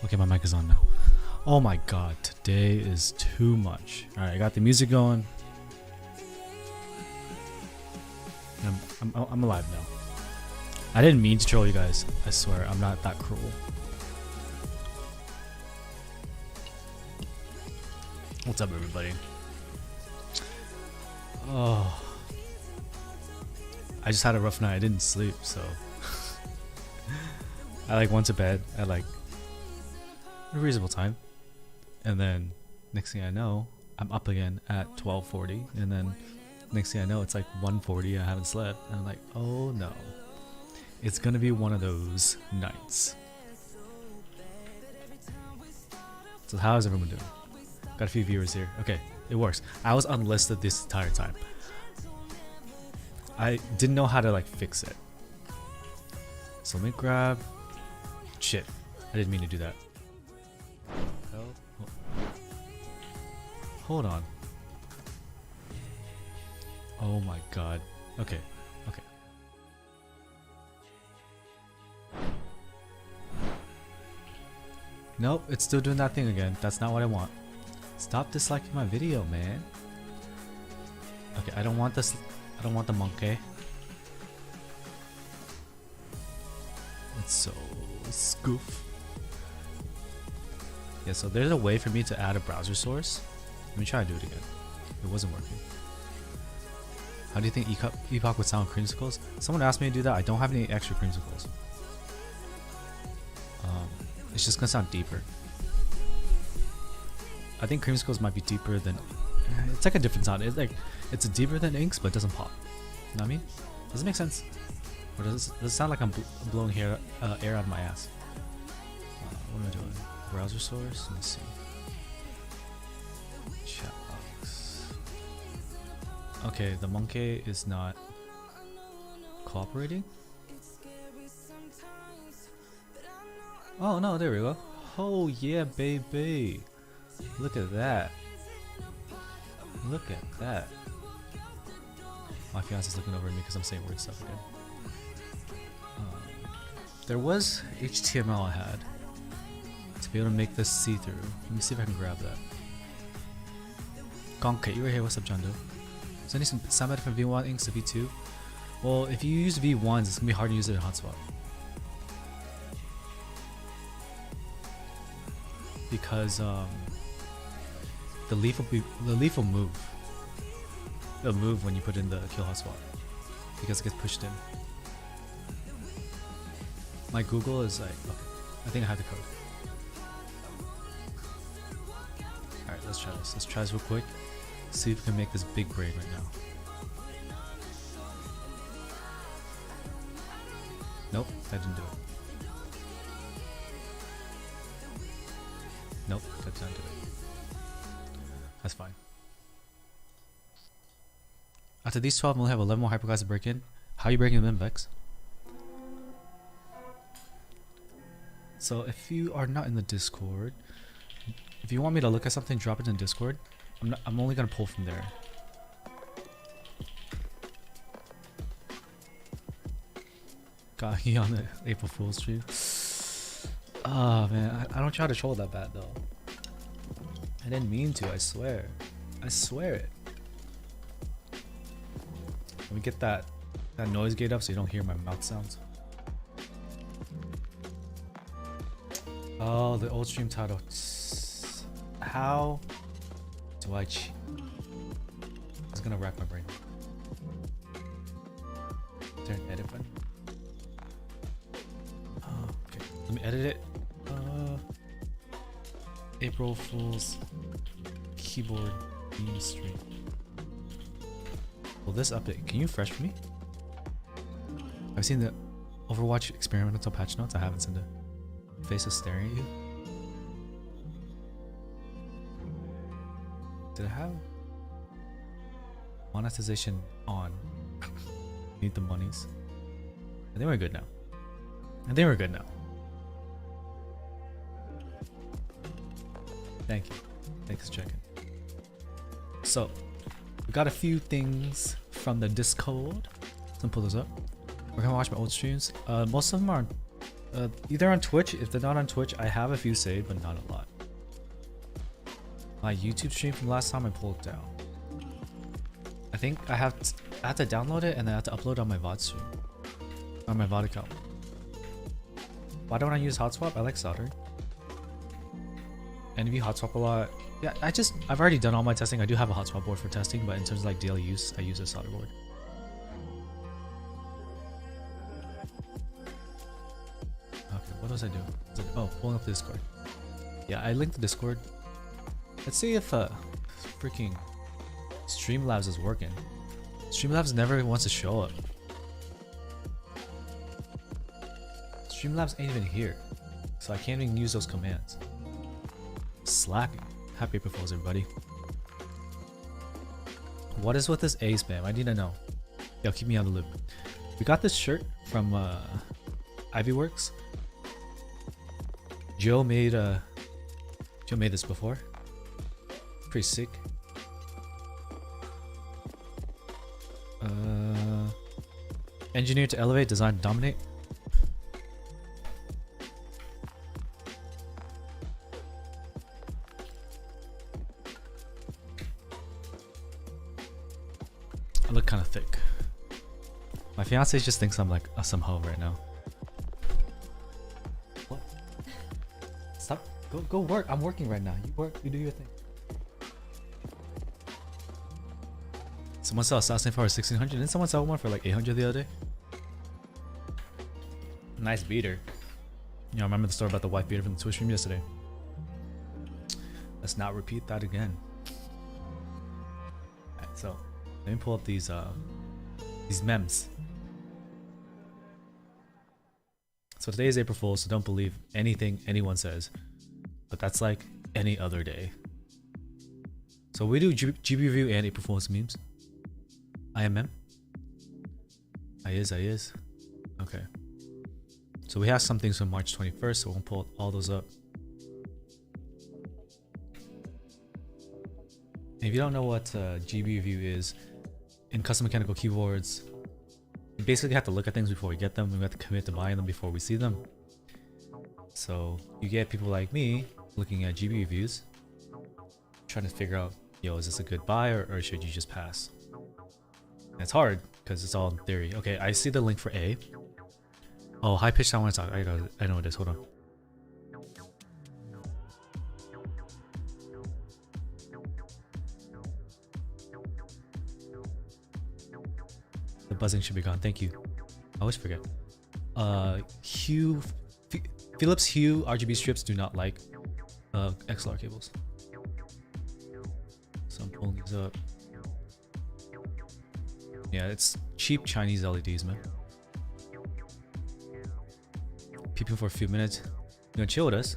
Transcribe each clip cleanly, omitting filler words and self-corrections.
Okay, my mic is on now. Oh my god, today is too much. Alright, I got the music going. I'm alive now. I didn't mean to troll you guys. I swear, I'm not that cruel. What's up, everybody? Oh, I just had a rough night. I didn't sleep, so I went to bed at a reasonable time, and then next thing I know, I'm up again at 12:40, and then next thing I know, it's like 1:40. I haven't slept, and I'm like, oh no, it's gonna be one of those nights. So how is everyone doing? Got a few viewers here. Okay, it works. I was unlisted this entire time. I didn't know how to fix it. So let me grab. Shit, I didn't mean to do that. Hold on. Oh my god. Okay. Okay. Nope, it's still doing that thing again. That's not what I want. Stop disliking my video, man. Okay, I don't want this. I don't want the monkey. It's so scoof. Yeah, so there's a way for me to add a browser source. Let me try to do it again. It wasn't working. How do you think Epoch would sound creamsicles? Someone asked me to do that. I don't have any extra creamsicles. It's just gonna sound deeper. I think creamsicles might be deeper than. It's like a different sound. It's deeper than inks, but it doesn't pop. You know what I mean? Does it make sense? Or does it sound like I'm blowing air out of my ass? What am I doing? Browser source? Let me see. Chat box. Okay, the monkey is not cooperating. Oh no, there we go. Oh yeah, baby. Look at that. Look at that. My fiance's looking over at me because I'm saying weird stuff again. There was HTML I had to be able to make this see-through. Let me see if I can grab that. Gonka, you were here. What's up, Jondo? So I need some sound from V1 inks to V2. Well, if you use V1s, it's gonna be hard to use it in Hotspot. Because the leaf will move. It'll move when you put in the kill hotspot because it gets pushed in. My Google is okay. I think I have the code. Alright, let's try this. Let's try this real quick. See if we can make this big brain right now. Nope, that didn't do it. Nope, that didn't do it. That's fine. After these 12, we'll have 11 more hyperclass to break in. How are you breaking them in, Vex? So if you are not in the Discord, if you want me to look at something, drop it in Discord. I'm only gonna pull from there. Got you on the April Fool's stream. Oh man, I don't try to troll that bad though. I didn't mean to, I swear. I swear it. Let me get that noise gate up so you don't hear my mouth sounds. Oh, the old stream title. How do I cheat? It's gonna rack my brain. Is there an edit button? Oh, okay. Let me edit it. April Fool's keyboard meme stream. Will this update? Can you refresh for me? I've seen the Overwatch experimental patch notes. I haven't seen the faces staring at you. Did I have monetization on? Need the monies. I think we're good now. Thank you. Thanks for checking. So, we got a few things from the Discord. Let me pull those up. We're gonna watch my old streams. Most of them are Either on Twitch. If they're not on Twitch, I have a few saved, but not a lot. My YouTube stream from last time I pulled down. I think I have to download it and then I have to upload on my VOD stream. On my VOD account. Why don't I use Hotswap? I like soldering. And if you Hotswap a lot, yeah, I've already done all my testing. I do have a Hotswap board for testing, but in terms of like daily use, I use a solder board. Okay, what was I doing? Oh, pulling up the Discord. Yeah, I linked the Discord. Let's see if freaking Streamlabs is working. Streamlabs never wants to show up. Streamlabs ain't even here, so I can't even use those commands. Slacking. Happy April Fools, everybody. What is with this A spam? I need to know. Yo, keep me on the loop. We got this shirt from Ivyworks. Joe made this before. Pretty sick. Engineer to elevate, design to dominate. I look kind of thick. My fiance just thinks I'm like some hoe right now. What? Stop. Go work. I'm working right now. You work. You do your thing. Someone sell Assassin for 1600. Didn't someone sell one for like 800 the other day? Nice beater. You know, I remember the story about the white beater from the Twitch stream yesterday. Let's not repeat that again. Alright, so let me pull up these memes. So today is April Fool's, so don't believe anything anyone says. But that's like any other day. So we do GB review and April Fool's memes. I am mem. I is. Okay. So we have some things from March 21st, so we'll pull all those up. And if you don't know what GB review is, in custom mechanical keyboards, we basically have to look at things before we get them. We have to commit to buying them before we see them. So you get people like me looking at GB reviews, trying to figure out, yo, is this a good buy or should you just pass? And it's hard because it's all in theory. Okay, I see the link for A. Oh, high pitched. I want to talk. I know what it is. Hold on. The buzzing should be gone. Thank you. I always forget. Philips Hue RGB strips do not like XLR cables. So I'm pulling these up. Yeah, it's cheap Chinese LEDs, man. Peeping for a few minutes. You gonna chill with us?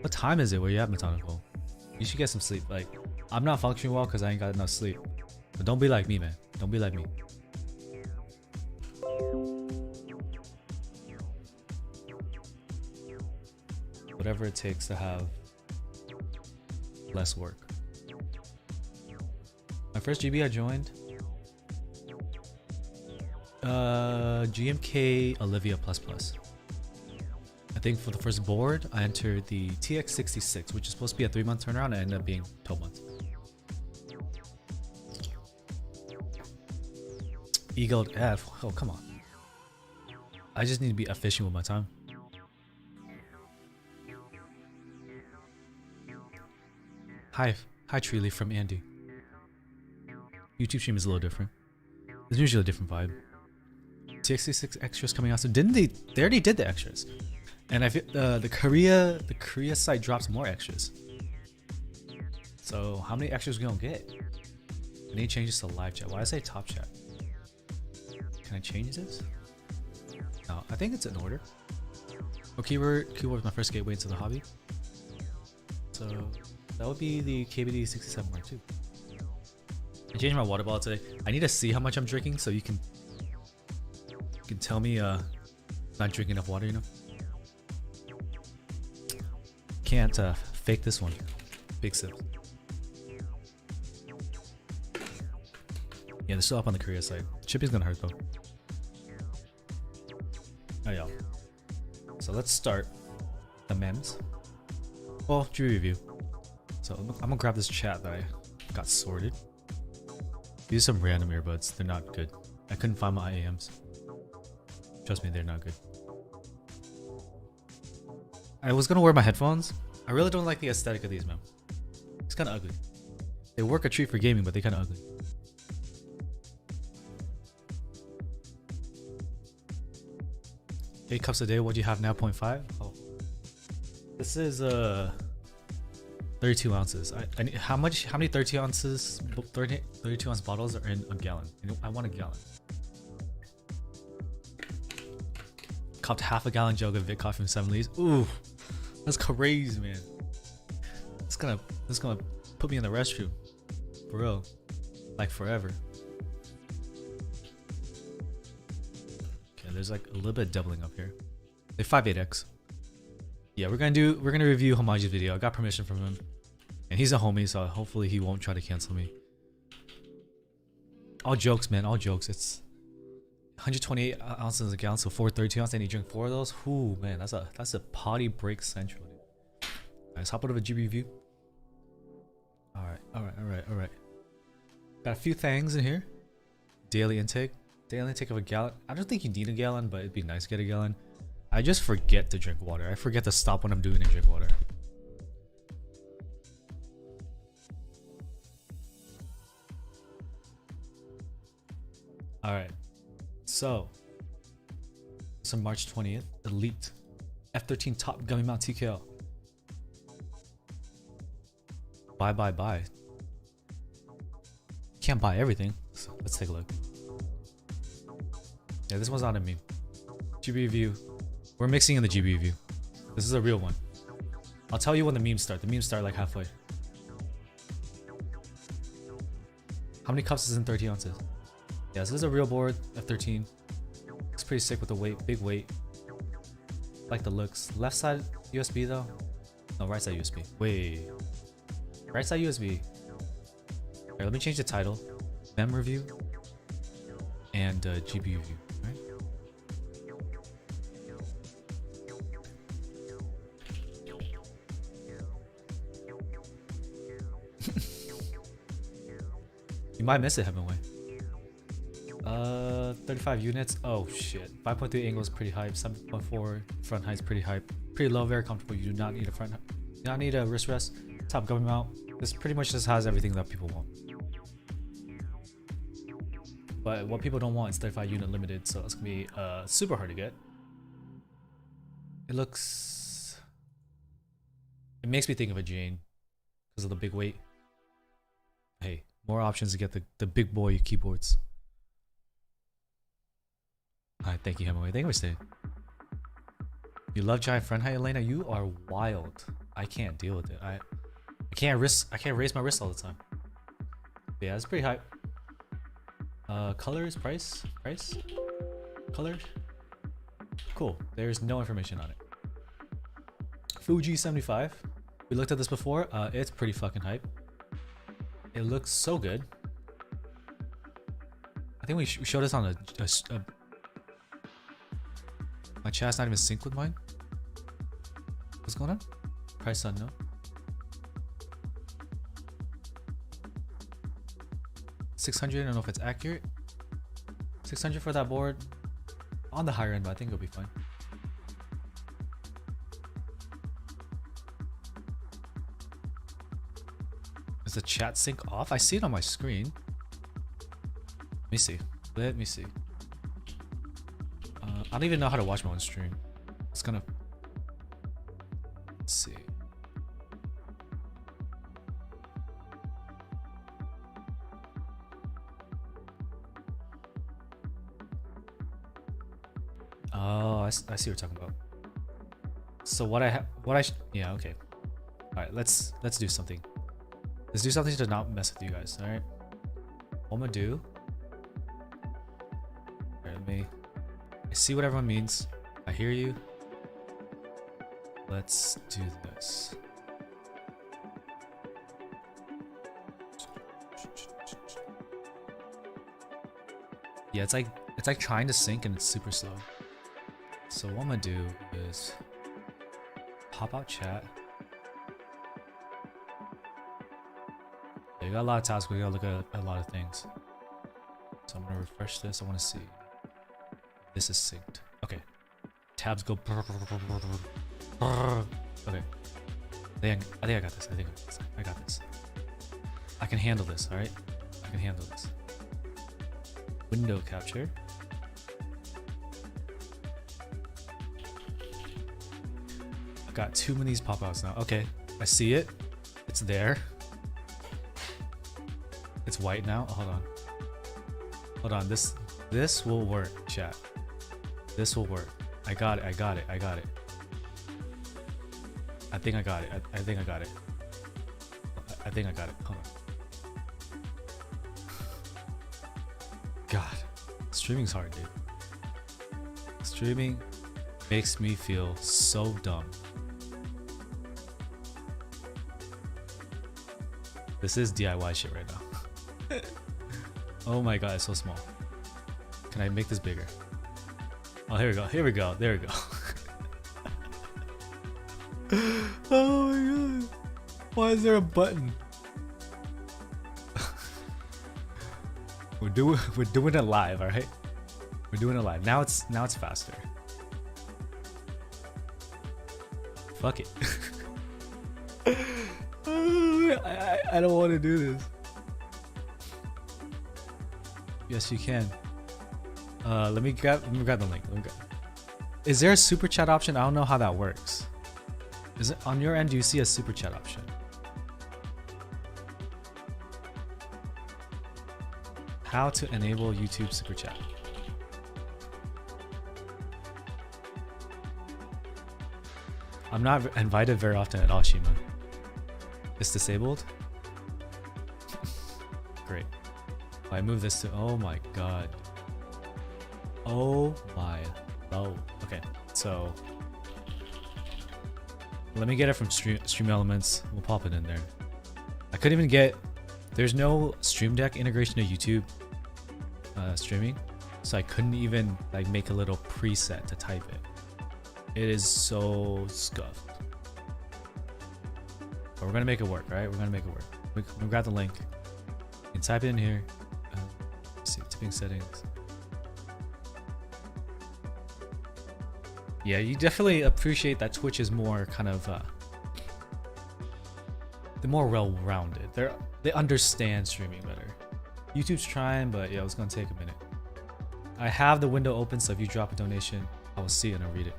What time is it where you have Metonical? You should get some sleep. Like, I'm not functioning well because I ain't got enough sleep. But don't be like me, man. Don't be like me. Whatever it takes to have less work. My first GB I joined GMK Olivia++. I think for the first board I entered the TX66, which is supposed to be a 3-month turnaround and ended up being 12 months. Eagled F. Oh, come on. I just need to be efficient with my time. Hi Treely from Andy. YouTube stream is a little different. It's usually a different vibe. TX66 extras coming out, so didn't they already did the extras. And I feel the Korea site drops more extras. So how many extras we gonna get? I need changes to live chat. Why did I say top chat? Can I change this? No, I think it's in order. Oh, keyboard was my first gateway into the hobby. So that would be the KBD 67 Mark II. I changed my water bottle today. I need to see how much I'm drinking so you can tell me not drinking enough water, you know? Can't fake this one. Big sip. Yeah, they're still up on the Korea site. Shipping's gonna hurt though. Oh yeah. So let's start the memes. Well, G review. So I'm gonna grab this chat that I got sorted. These are some random earbuds. They're not good. I couldn't find my IAMs. Trust me, they're not good. I was gonna wear my headphones. I really don't like the aesthetic of these, man. It's kind of ugly. They work a treat for gaming, but they're kind of ugly. 8 cups a day. What do you have now? 0.5. Oh, this is 32 ounces. I need, how many 32 ounces? 32 ounce bottles are in a gallon. I want a gallon. Copped half a gallon jug of Vic coffee from 7 Leaves. Ooh, that's crazy, man. It's gonna put me in the restroom, for real, like forever. Okay, there's like a little bit of doubling up here. They 5.8x. Yeah, we're gonna review Homaji's video. I got permission from him, and he's a homie, so hopefully he won't try to cancel me. All jokes, man. All jokes. It's 128 ounces a gallon, so 432 ounces, and you drink 4 of those. Ooh, man, that's a potty break central. Dude. Let's hop out of a G review. All right. Got a few things in here. Daily intake of a gallon. I don't think you need a gallon, but it'd be nice to get a gallon. I just forget to drink water. I forget to stop when I'm doing and drink water. All right. So, it's on March 20th. Elite F13 Top Gummy Mount TKL. Buy. Can't buy everything. So let's take a look. Yeah, this one's not a meme. GB review. We're mixing in the GB review. This is a real one. I'll tell you when the memes start. The memes start like halfway. How many cups is in 30 ounces? Yeah, so this is a real board, F13. It's pretty sick with the weight, big weight. Like the looks. Left side USB though? No, right side USB. Wait. Right side USB. Alright, let me change the title. Mem review and GB review. Right? You might miss it, Hemingway. 35 units. Oh shit. 5.3 angle is pretty hype. 7.4 front height is pretty hype. Pretty low, very comfortable. You do not need a front. You do not need a wrist rest. Top gummy mount. This pretty much just has everything that people want. But what people don't want is 35 unit limited, so it's gonna be super hard to get. It makes me think of a Jane because of the big weight. Hey, more options to get the big boy keyboards. Alright, thank you, Hemingway. Thank you for staying. You love giant front height, Elena? You are wild. I can't deal with it. I can't raise my wrist all the time. But yeah, it's pretty hype. Colors, price, colors. Cool. There's no information on it. Fuji 75. We looked at this before. It's pretty fucking hype. It looks so good. I think we showed this on a my chat's not even synced with mine. What's going on? Price unknown. $600. I don't know if it's accurate. 600 for that board. On the higher end, but I think it'll be fine. Is the chat sync off? I see it on my screen. Let me see. Let me see. I don't even know how to watch my own stream. It's gonna. Let's see. Oh, I see what you're talking about. So yeah, okay. All right, let's do something. Let's do something to not mess with you guys. All right. What I'm gonna do. All right, I see what everyone means. I hear you. Let's do this. Yeah, it's like trying to sync and it's super slow. So what I'm gonna do is pop out chat. Yeah, you got a lot of tasks, we gotta look at a lot of things. So I'm gonna refresh this. I wanna see. This is synced. Okay. Tabs go. Okay. I think I got this. I got this. I can handle this, alright? I can handle this. Window capture. I got 2 of these pop-outs now. Okay, I see it. It's there. It's white now. Hold on. Hold on. This will work, chat. This will work. I got it. I think I got it. I think I got it. I think I got it. Hold on. God, streaming's hard, dude. Streaming makes me feel so dumb. This is DIY shit right now. Oh my god, it's so small. Can I make this bigger? Oh, here we go. Here we go. There we go. Oh my god. Why is there a button? We're doing it live, all right? We're doing it live. Now it's faster. Fuck it. I don't want to do this. Yes, you can. Let me grab the link. Is there a super chat option? I don't know how that works. Is it on your end? Do you see a super chat option? How to enable YouTube super chat? I'm not invited very often at all, Shima. It's disabled? Great. If I move this to, oh my god. Oh my, oh, okay. So, let me get it from Stream Elements. We'll pop it in there. I couldn't even get, there's no Stream Deck integration to YouTube streaming. So I couldn't even like make a little preset to type it. It is so scuffed. But we're gonna make it work, right? We're gonna make it work. We'll grab the link. You can type it in here. See, tipping settings. Yeah, you definitely appreciate that Twitch is more kind of they're more well-rounded. They understand streaming better. YouTube's trying, but yeah, it's gonna take a minute. I have the window open, so if you drop a donation, I will see it and I'll read it.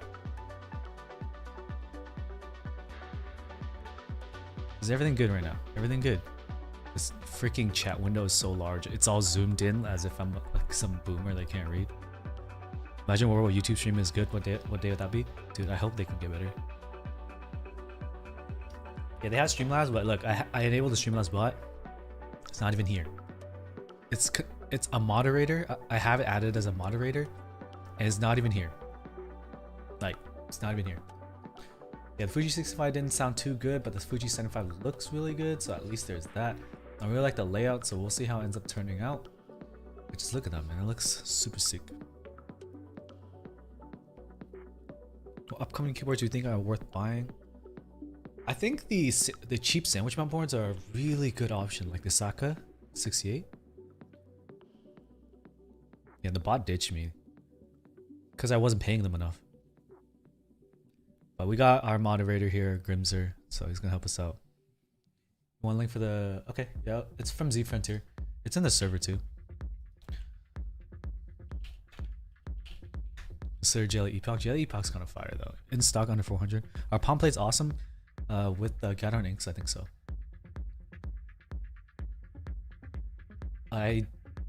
Is everything good right now? Everything good. This freaking chat window is so large. It's all zoomed in as if I'm like some boomer that can't read. Imagine world where YouTube stream is good. What day would that be? Dude, I hope they can get better. Yeah, they have Streamlabs, but look, I enabled the Streamlabs bot. It's not even here. It's a moderator. I have it added as a moderator, and it's not even here. Like, it's not even here. Yeah, the Fuji 65 didn't sound too good, but the Fuji 75 looks really good, so at least there's that. I really like the layout, so we'll see how it ends up turning out. But just look at that, man. It looks super sick. What upcoming keyboards do you think are worth buying? I think the cheap sandwich mount boards are a really good option, like the Saka 68. Yeah, the bot ditched me because I wasn't paying them enough. But we got our moderator here, Grimzer, so he's gonna help us out. One link for the, okay, yeah, it's from Z Frontier. It's in the server too. Sir Jelly Epoch. Jelly Epoch's kind of fire though. In stock under 400. Our palm plate's awesome. With Gathorn inks, I think so.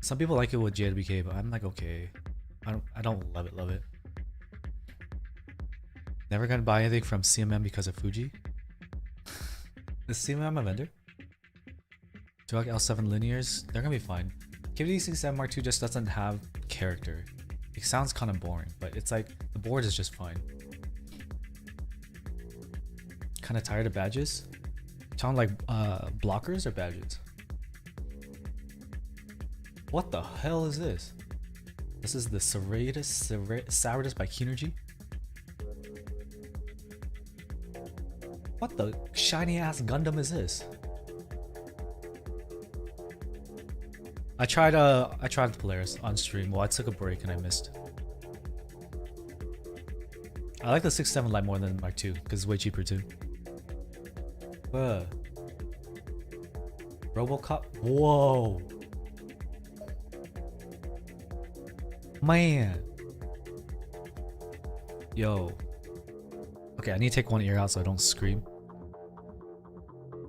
Some people like it with JWK, but I'm like, okay. I don't love it. Never gonna buy anything from CMM because of Fuji. Is CMM a vendor? Drug L7 linears, they're gonna be fine. KVD67 Mark II just doesn't have character. It sounds kind of boring, but it's like the board is just fine. Kind of tired of badges. Sound like blockers or badges? What the hell is this? This is the Saratus by Keenergy. What the shiny ass Gundam is this? I tried the Polaris on stream. Well, I took a break and I missed. I like the 6.7 Lite more than the Mark II because it's way cheaper too. RoboCop. Whoa. Man. Yo. Okay, I need to take one ear out so I don't scream.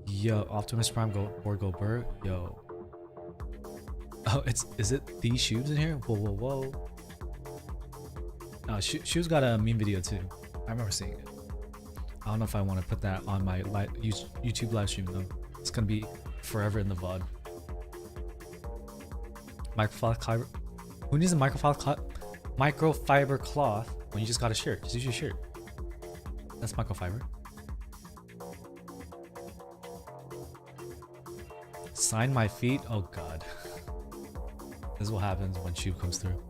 Yo, Optimus Prime go Bird. Yo. Oh, is it these shoes in here? Whoa. Shoes got a meme video too. I remember seeing it. I don't know if I want to put that on my YouTube live stream though. It's gonna be forever in the VOD. Microfiber. Who needs a microfiber cloth when you just got a shirt? Just use your shirt. That's microfiber. Sign my feet. Oh god. This is what happens when Shube comes through.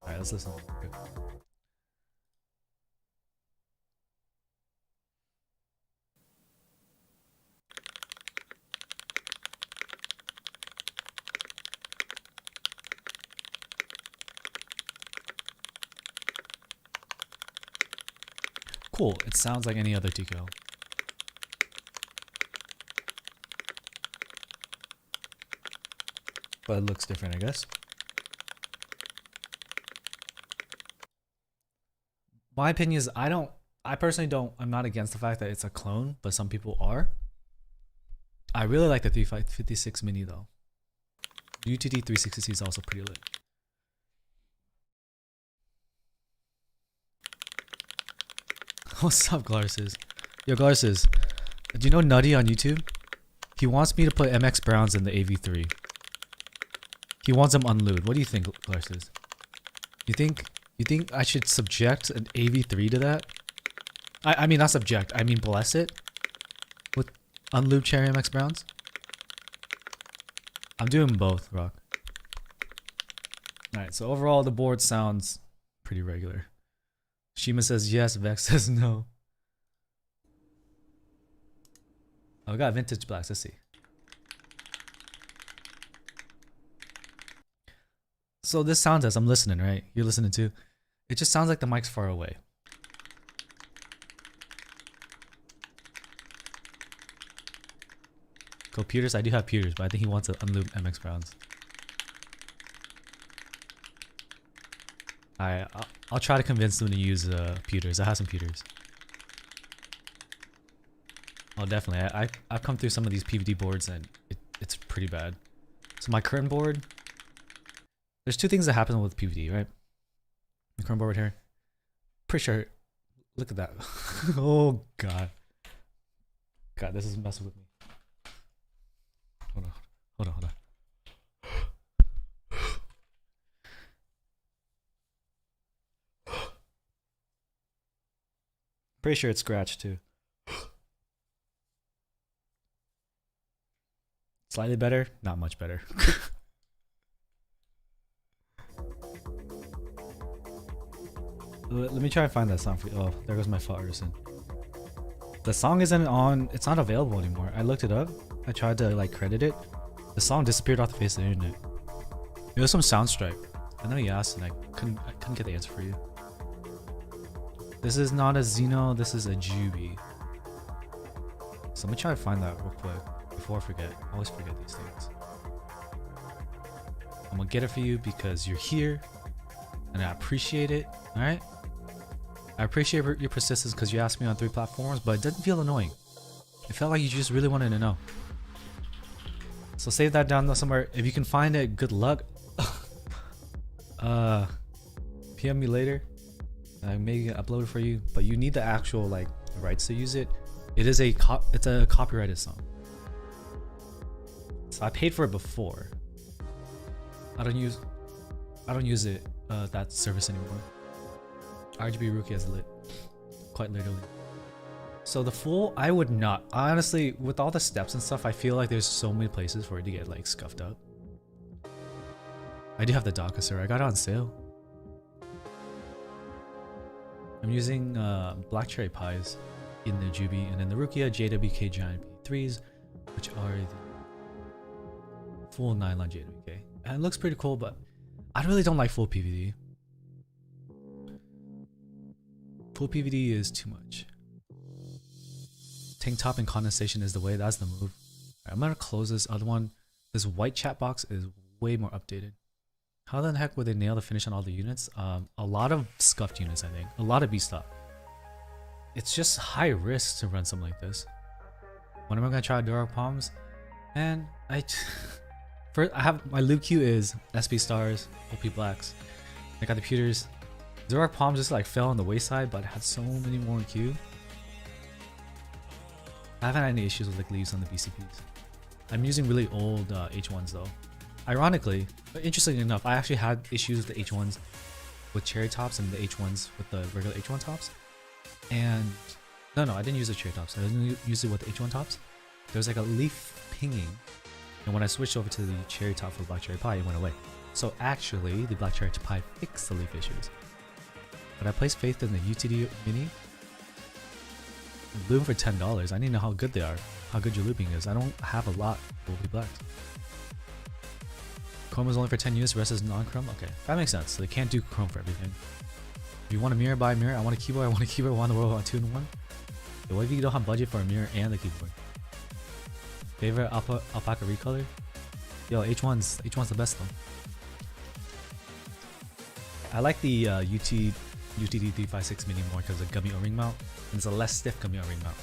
Alright, let's listen. Okay. Cool, it sounds like any other TKO. But it looks different, I guess. My opinion is I personally don't, I'm not against the fact that it's a clone, but some people are. I really like the 356 Mini though. UTD 360 is also pretty lit. What's up, Glarses? Yo, Glarses, do you know Nutty on YouTube? He wants me to put MX Browns in the AV3. He wants them unlued. What do you think, Glarses? You think I should subject an AV3 to that? I mean not subject, I mean bless it with unlubed Cherry MX Browns? I'm doing both, Rock. Alright, so overall the board sounds pretty regular. Shima says yes, Vex says no. Oh, we got vintage blacks, let's see. So this sound test, I'm listening, right? You're listening too. It just sounds like the mic's far away. Go Peters, I do have Peters, but I think he wants to unloop MX Browns. I'll try to convince them to use Peters. I have some Peters. Oh, definitely. I've come through some of these PVD boards and it's pretty bad. So my current board, there's two things that happen with PVD, right? The current board right here. Pretty sure. Look at that. Oh god. God, this is messing with me. Hold on. Pretty sure it's scratched too. Slightly better, not much better. Let me try and find that song for you. Oh, there goes my fault, Artisan. The song isn't on, it's not available anymore. I looked it up. I tried to like credit it. The song disappeared off the face of the internet. It was some Soundstripe. I know you asked and I couldn't get the answer for you. This is not a Xeno, this is a Juby. So let me try to find that real quick before I forget. I always forget these things. I'm gonna get it for you because you're here and I appreciate it. Alright? I appreciate your persistence because you asked me on 3 platforms, but it didn't feel annoying. It felt like you just really wanted to know. So save that down somewhere. If you can find it, good luck. PM me later. I may upload it for you, but you need the actual like rights to use it. It's a copyrighted song. So I paid for it before. I don't use it that service anymore. RGB Rookie has lit, quite literally. So the full, I would not. Honestly, with all the steps and stuff, I feel like there's so many places for it to get like scuffed up. I do have the Daka, sir. I got it on sale. I'm using Black Cherry Pies. in the Juby, and then the Rukia JWK Giant P3s, which are the full nylon JWK. And it looks pretty cool, but I really don't like full PVD. Full PVD is too much. Tank top and condensation is the way. That's the move. Right, I'm gonna close this other one. This white chat box is way more updated. How the heck would they nail the finish on all the units? A lot of scuffed units, I think. A lot of B-stock. It's just high risk to run something like this. When am I gonna try Duroc Palms? And first I have my loot queue is SB Stars, OP Blacks. I got the pewters. Duroc Palms just like fell on the wayside, but I had so many more in queue. I haven't had any issues with like leaves on the BCPs. I'm using really old H1s though. Ironically, but interestingly enough, I actually had issues with the H1s with cherry tops and the H1s with the regular H1 tops. And no, I didn't use the cherry tops. I didn't use it with the H1 tops. There was like a leaf pinging, and when I switched over to the cherry top for Black Cherry Pie, it went away. So actually, the Black Cherry Pie fixed the leaf issues. But I placed faith in the UTD Mini. Loop for $10. I need to know how good they are, how good your looping is. I don't have a lot of OP Blacks. Chrome is only for 10 units, the rest is non-chrome. Okay, that makes sense. So they can't do chrome for everything. If you want a mirror, buy a mirror. I want a keyboard. I want a keyboard. I want the world on 2-in-1. What if you don't have budget for a mirror and the keyboard? Favorite alpaca recolor? Yo, H1's the best though. I like the UTD 356 Mini more because of the gummy O-ring mount, and it's a less stiff gummy O-ring mount.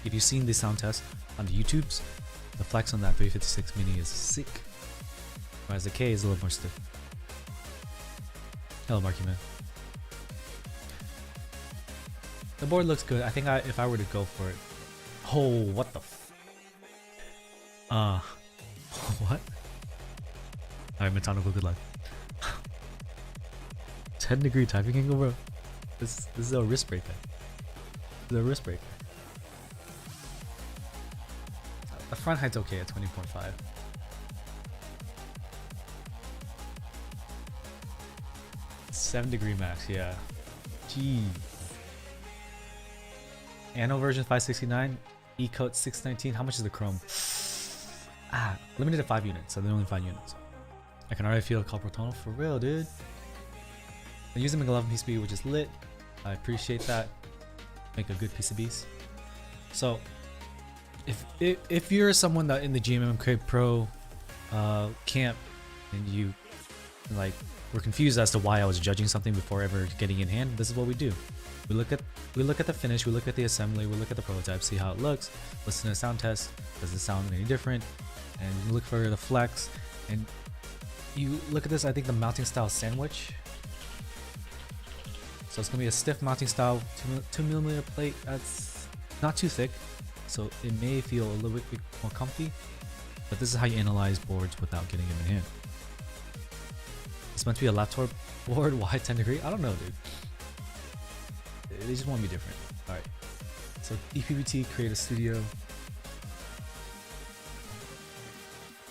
If you've seen the sound test on the YouTubes, the flex on that 356 Mini is sick, whereas the K is a little more stiff. Hello, Marky Man. The board looks good. I think if I were to go for it. Oh, what the what? Alright, Metonical, good luck. 10-degree typing angle, bro. This is a wrist breaker. This is a wrist breaker. The front height's okay at 20.5. Seven-degree max, yeah. Gee. Anno version 569, E-coat 619. How much is the chrome? Limited to 5 units, so they're only 5 units. I can already feel Copper Tonal for real, dude. I use them in 11 PCB, which is lit. I appreciate that. Make a good PCBs. So, if you're someone that in the GMM Pro camp and you like were confused as to why I was judging something before ever getting in hand, this is what we do. We look at the finish, we look at the assembly, we look at the prototype, see how it looks, listen to the sound test, does it sound any different, and you look for the flex, and you look at this. I think the mounting style sandwich. So it's gonna be a stiff mounting style, 2mm plate that's not too thick, so it may feel a little bit more comfy, but this is how you analyze boards without getting them in hand. It's meant to be a laptop board, why 10 degree? I don't know, dude. They just want to be different. Alright. So EPBT create a studio.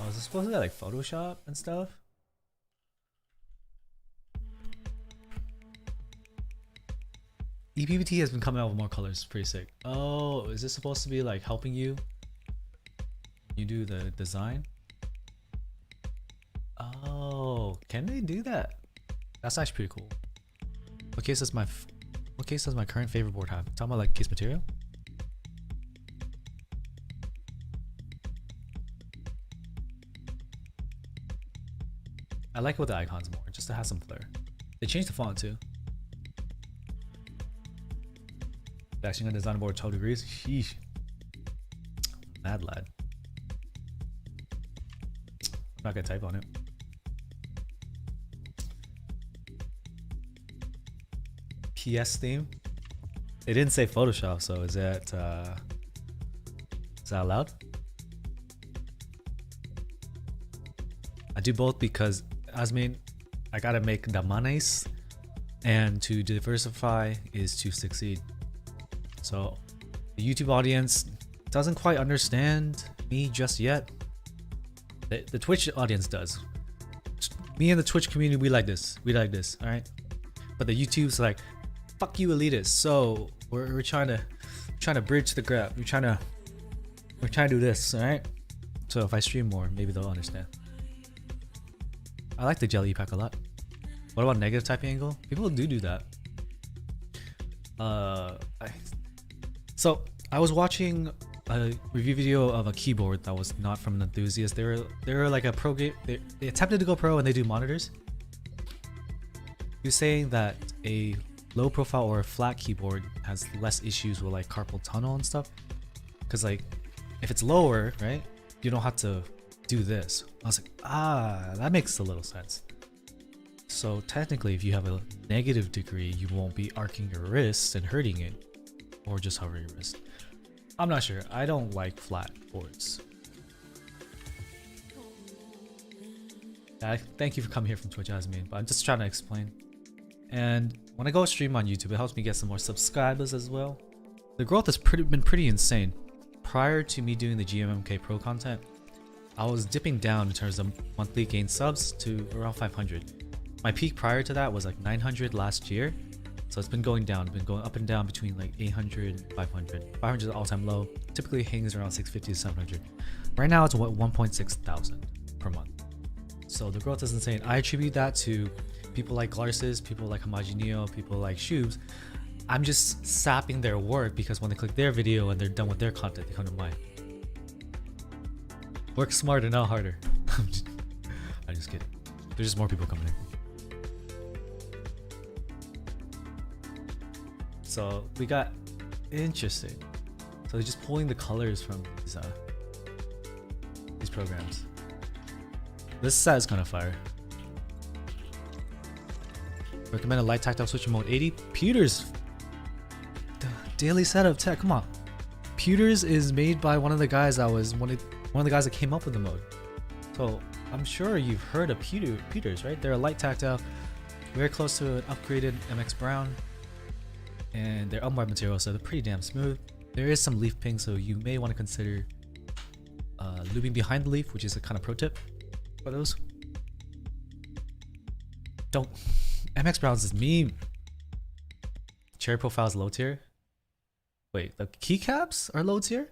Oh, is this supposed to be like Photoshop and stuff? EPBT has been coming out with more colors. Pretty sick. Oh, is this supposed to be like helping you? You do the design? Oh, can they do that? That's actually pretty cool. What case does my current favorite board have? Talking about like case material? I like it with the icons more, just to have some flair. They changed the font too. Actually gonna design a board 12 degrees. Sheesh. Mad lad. I'm not gonna type on it. PS theme. They didn't say Photoshop, so is that allowed? I do both because Asmin, I gotta make damanes, and to diversify is to succeed. So the YouTube audience doesn't quite understand me just yet. The Twitch audience does. Me and the Twitch community, we like this. We like this, all right? But the YouTube's like, fuck you, elitists. So we're trying to trying to bridge the gap. We're trying to do this, all right? So if I stream more, maybe they'll understand. I like the jelly pack a lot. What about negative typing angle? People do that. So I was watching a review video of a keyboard that was not from an enthusiast. They were like a pro game. They attempted to go pro and they do monitors. He was saying that a low profile or a flat keyboard has less issues with like carpal tunnel and stuff. Cause like if it's lower, right, you don't have to do this. I was like, that makes a little sense. So technically, if you have a negative degree, you won't be arcing your wrist and hurting it, or just hovering your wrist. I'm not sure. I don't like flat boards. Thank you for coming here from Twitch, Jasmine, but I'm just trying to explain. And when I go stream on YouTube, it helps me get some more subscribers as well. The growth has been pretty insane. Prior to me doing the GMMK Pro content, I was dipping down in terms of monthly gain subs to around 500. My peak prior to that was like 900 last year. So it's been going down, been going up and down between like 800 and 500. 500 is all-time low. Typically hangs around 650 to 700. Right now it's what 1.6 thousand per month. So the growth is insane. I attribute that to people like Glarsis, people like Homogeneo, people like Shoobs. I'm just sapping their work because when they click their video and they're done with their content, they come to mine. Work smarter, not harder. I'm just kidding. There's just more people coming in. So we got interesting. So they're just pulling the colors from these programs. This set is kind of fire. Recommend a light tactile switch in mode 80. Pewters. Daily setup tech. Come on. Pewters is made by one of the guys that was one of the guys that came up with the mode. So I'm sure you've heard of Pewters, right? They're a light tactile, very close to an upgraded MX Brown. And they're unwide material, so they're pretty damn smooth. There is some leaf ping, so you may want to consider lubing behind the leaf, which is a kind of pro tip for those. Don't. MX Browns is meme. Cherry Profile is low tier. Wait, the keycaps are low tier?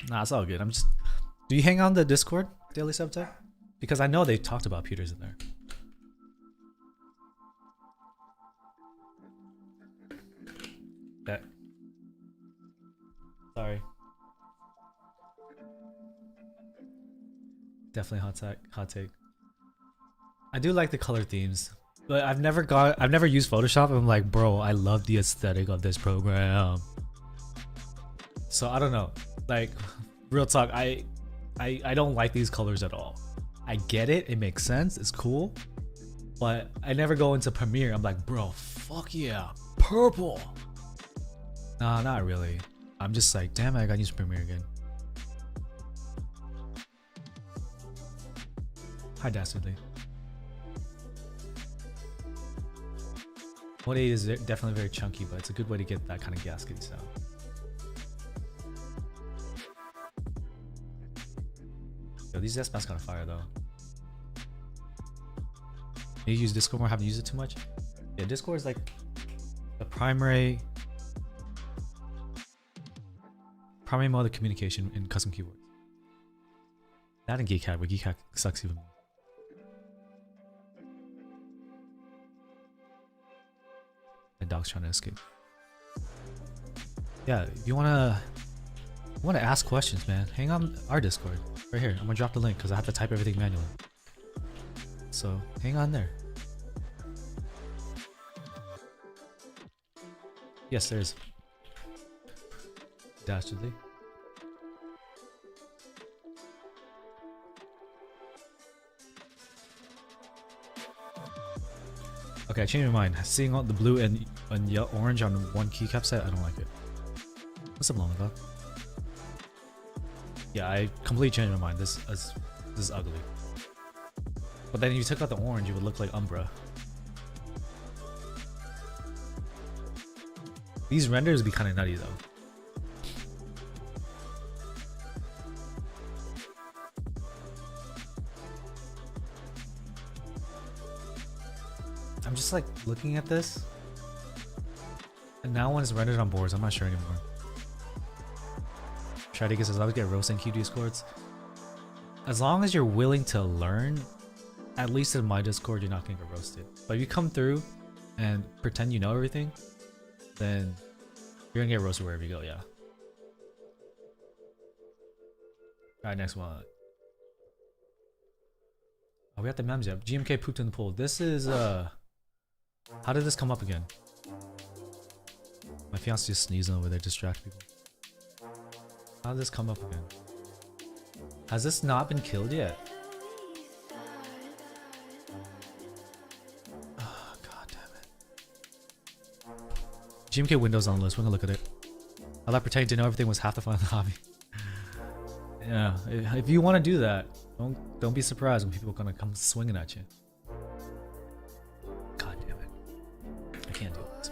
Nah, it's all good. Do you hang on the Discord, Daily Subtech? Because I know they talked about Pewters in there. Bet. Sorry. Definitely hot take. I do like the color themes, but I've never used Photoshop and I'm like, bro, I love the aesthetic of this program. So I don't know. Like, real talk, I don't like these colors at all. I get it makes sense, it's cool, but I never go into Premiere. I'm like, bro, fuck yeah, purple. Nah, not really. I'm just like, damn it, I gotta use Premiere again. Hi, Dastardly. Mode 8 is definitely very chunky, but it's a good way to get that kind of gaskety sound. Yo, these S-Masks kind of fire though. You use Discord more, haven't used it too much? Yeah, Discord is like the primary mode of communication in custom keyboards. That and Geekhack, but Geekhack sucks even more. The dog's trying to escape. Yeah, if you wanna ask questions, man, hang on our Discord right here. I'm gonna drop the link because I have to type everything manually. So hang on there. Yes, there is. Dastardly. Okay, I changed my mind. Seeing all the blue and orange on one keycap set, I don't like it. What's up, Longa? Yeah, I completely changed my mind. This is ugly. But then if you took out the orange, it would look like Umbra. These renders would be kind of nutty though. I'm just like looking at this And now when it's rendered on boards, I'm not sure anymore. Shadika says, I would get roasting QD Discords. As long as you're willing to learn, at least in my Discord, you're not gonna get roasted. But if you come through and pretend you know everything, then you're gonna get roasted wherever you go, yeah. Alright, next one. Oh, we got the memes yet. GMK pooped in the pool. This is, how did this come up again? My fiance just sneezing over there, distract people. How did this come up again? Has this not been killed yet? Oh, god damn it. GMK Windows on the list, we're gonna look at it. I like pretending to know everything was half the fun of the hobby. Yeah, if you want to do that, don't be surprised when people are gonna come swinging at you. God damn it. I can't do this.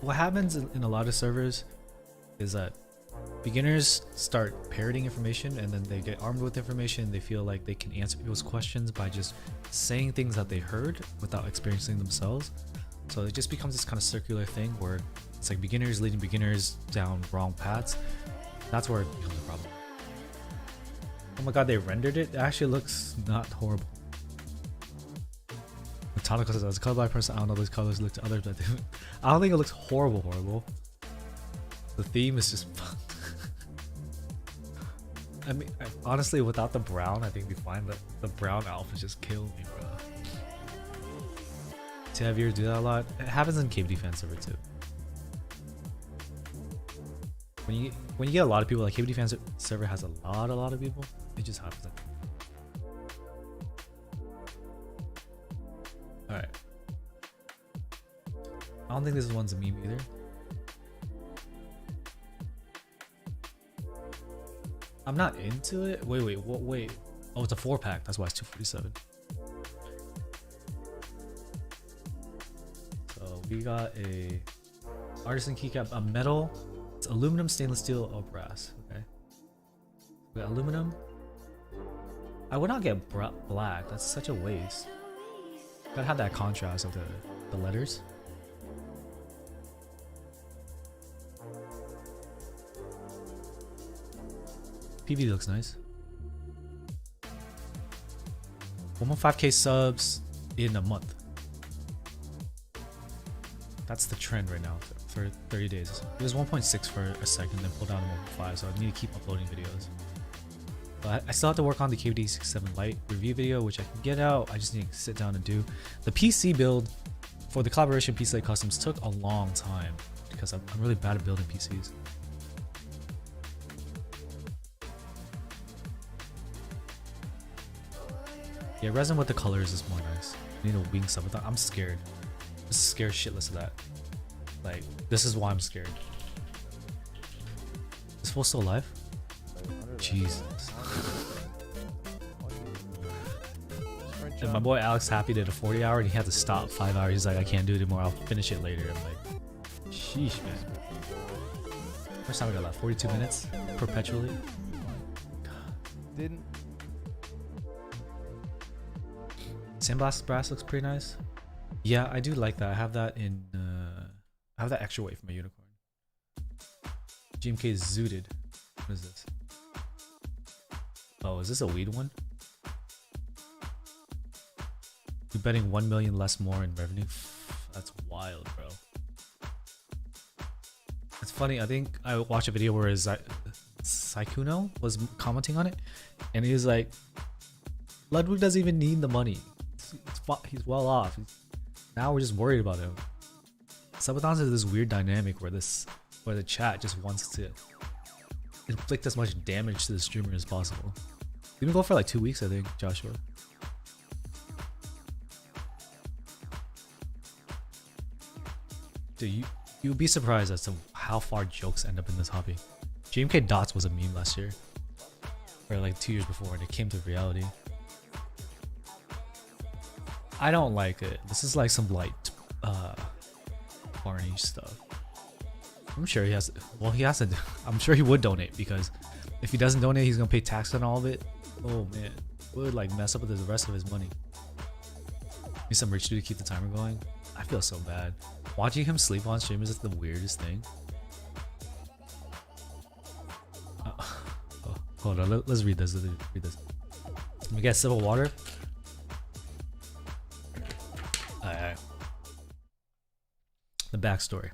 What happens in a lot of servers is that beginners start parroting information and then they get armed with information. They feel like they can answer people's questions by just saying things that they heard without experiencing themselves. So it just becomes this kind of circular thing where it's like beginners leading beginners down wrong paths. That's where it becomes a problem. Oh my god, they rendered it? It actually looks not horrible. Metallica says, as a colorblind person, I don't know those colors look to others, but I don't think it looks horrible. The theme is just fun. I mean, honestly, without the brown, I think it'd be fine, but the brown outfits just kill me, bro. To have you do that a lot, it happens in Cave Defense server too. When you get a lot of people, like Cave Defense server has a lot of people, it just happens. Alright. I don't think this one's a meme either. I'm not into it. Wait. Oh, it's a 4-pack. That's why it's 247. So we got a artisan keycap, a metal. It's aluminum, stainless steel, or brass. Okay. We got aluminum. I would not get black. That's such a waste. Gotta have that contrast of the letters. PV looks nice. 1.5k subs in a month. That's the trend right now for 30 days. It was 1.6 for a second, then pulled down to 1.5, so I need to keep uploading videos. But I still have to work on the KVD67 Lite review video, which I can get out. I just need to sit down and do. The PC build for the collaboration PC Lite Customs took a long time because I'm really bad at building PCs. Yeah, resin with the colors is more nice. You need to wing stuff with that. I'm scared. I'm scared shitless of that. Like, this is why I'm scared. Is Full still alive? Jesus. And my boy Alex Happy did a 40 hour and he had to stop 5 hours. He's like, I can't do it anymore. I'll finish it later. I'm like, sheesh, man. First time I got that 42 minutes perpetually. Didn't. Sandblast brass looks pretty nice. Yeah, I do like that. I have that in. I have that extra weight for my unicorn. GMK is zooted. What is this? Oh, is this a weed one? You're betting 1 million less more in revenue. That's wild, bro. It's funny. I think I watched a video where Saikuno was commenting on it, and he was like, "Ludwig doesn't even need the money. He's well off. Now we're just worried about him." Subathons is this weird dynamic where the chat just wants to inflict as much damage to the streamer as possible. We've been going for like 2 weeks, I think, Joshua. Dude, you'd be surprised as to how far jokes end up in this hobby. GMK Dots was a meme last year, or like 2 years before, and it came to reality. I don't like it. This is like some light Barney stuff. I'm sure he has to, well, he has to, I'm sure he would donate, because if he doesn't donate, he's gonna pay tax on all of it. Oh man, it would like mess up with the rest of his money. Need some rich dude to keep the timer going. I feel so bad. Watching him sleep on stream is just the weirdest thing. Oh, hold on, let's read this. Read this. Let me get a sip of water. Alright. The backstory.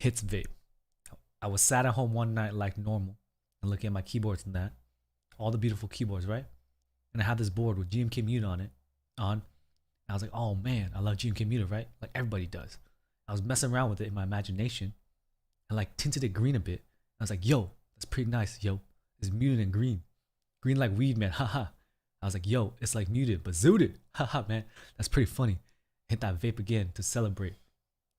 Hits vape. I was sat at home one night like normal and looking at my keyboards and that. All the beautiful keyboards, right? And I had this board with GMK Mute on it. And I was like, oh man, I love GMK Mute, right? Like everybody does. I was messing around with it in my imagination and like tinted it green a bit. I was like, yo, that's pretty nice, yo. It's muted and green. Green like weed, man, haha. I was like, yo, it's like muted, but zooted. Haha, man, that's pretty funny. Hit that vape again to celebrate.